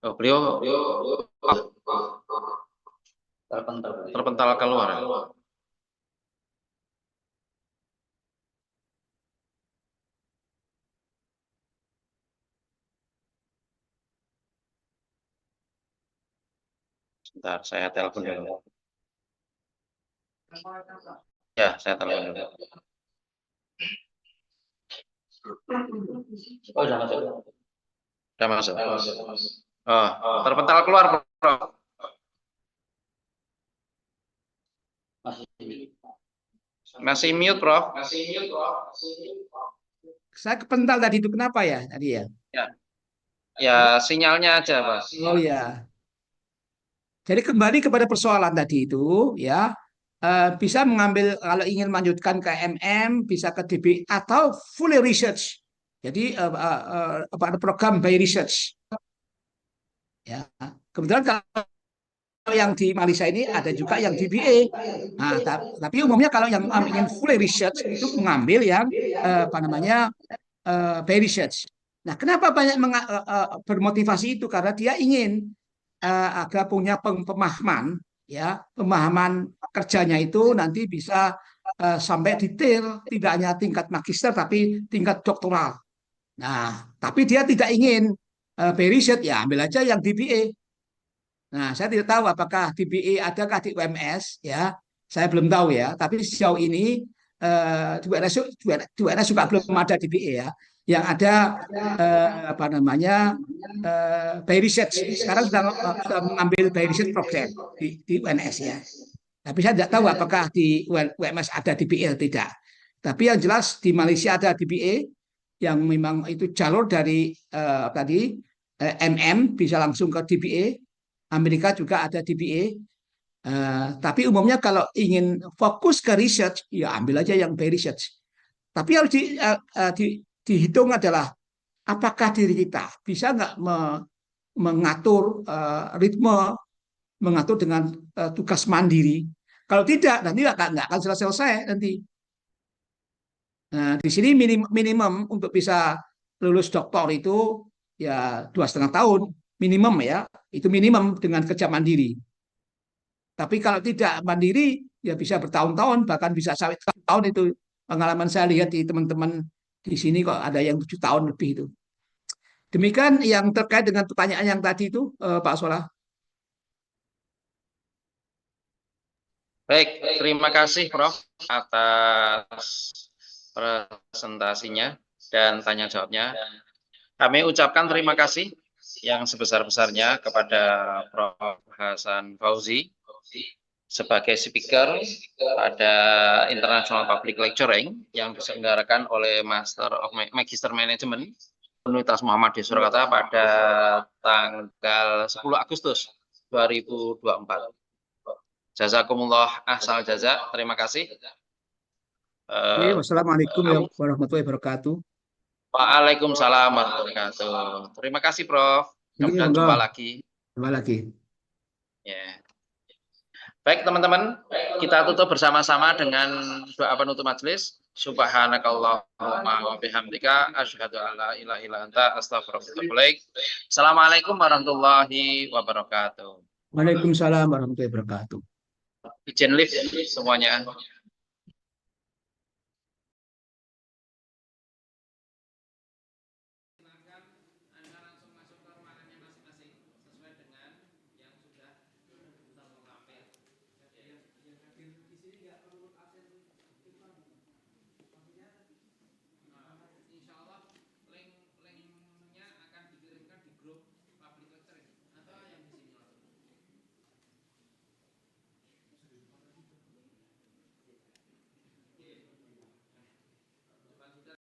Oh, beliau terpental keluar. Sebentar, saya telepon dulu. Ya, saya telepon dulu. Oh, sudah masuk. Sudah masuk. Oh, terpental keluar, Prof. Masih mute, Prof. Saya kepental tadi itu kenapa ya tadi ya? Ya, sinyalnya aja, Pak. Oh ya. Jadi kembali kepada persoalan tadi itu ya, bisa mengambil kalau ingin melanjutkan ke MM bisa ke DB atau fully research. Jadi ada program by research. Ya, kebetulan kalau yang di Malaysia ini ada juga yang DBA. Nah, tapi umumnya kalau yang ingin fully research itu mengambil yang apa namanya by research. Nah, kenapa banyak bermotivasi itu? Karena dia ingin agar punya pemahaman, ya, pemahaman kerjanya itu nanti bisa sampai detail, tidak hanya tingkat magister tapi tingkat doktoral. Nah, tapi dia tidak ingin by research, ya ambil aja yang DBA. Nah, saya tidak tahu apakah DBA adakah di UMS, ya. Saya belum tahu ya. Tapi sejauh ini di UNS juga belum ada DBA ya. Yang ada apa namanya by research. Sekarang sedang mengambil by research program di UNS ya. Tapi saya tidak tahu apakah di UMS ada DBA atau tidak. Tapi yang jelas di Malaysia ada DBA yang memang itu jalur dari tadi MM bisa langsung ke DBA. Amerika juga ada DBA. Tapi umumnya kalau ingin fokus ke research, ya ambil aja yang by research. Tapi harus dihitung adalah apakah diri kita bisa nggak mengatur ritme, mengatur dengan tugas mandiri. Kalau tidak, nanti nggak akan selesai nanti. Nah, di sini minimum untuk bisa lulus doktor itu ya 2,5 tahun minimum ya, itu minimum dengan kerja mandiri. Tapi kalau tidak mandiri ya bisa bertahun-tahun, bahkan bisa sampai tahun itu. Pengalaman saya lihat di teman-teman di sini kok ada yang 7 tahun lebih itu. Demikian yang terkait dengan pertanyaan yang tadi itu, Pak Solah. Baik, terima kasih Prof atas presentasinya dan tanya jawabnya. Kami ucapkan terima kasih yang sebesar-besarnya kepada Prof Hasan Fauzi sebagai speaker pada International Public Lecturing yang diselenggarakan oleh Magister Management Universitas Muhammadiyah Surakarta pada tanggal 10 Agustus 2024. Jazakumullah ahsal jaza. Terima kasih. Wassalamualaikum warahmatullahi wabarakatuh. Waalaikumsalam warahmatullahi wabarakatuh. Terima kasih Prof. Mudah-mudahan jumpa lagi. Jumpa lagi. Ya. Baik teman-teman, Kita tutup bersama-sama dengan doa penutup majelis. Subhanakallahumma wa bihamdika asyhadu an la ilaha illa anta astaghfiruka wa atubu ilaik. Assalamualaikum warahmatullahi wabarakatuh. Waalaikumsalam warahmatullahi wabarakatuh. Izin lift semuanya.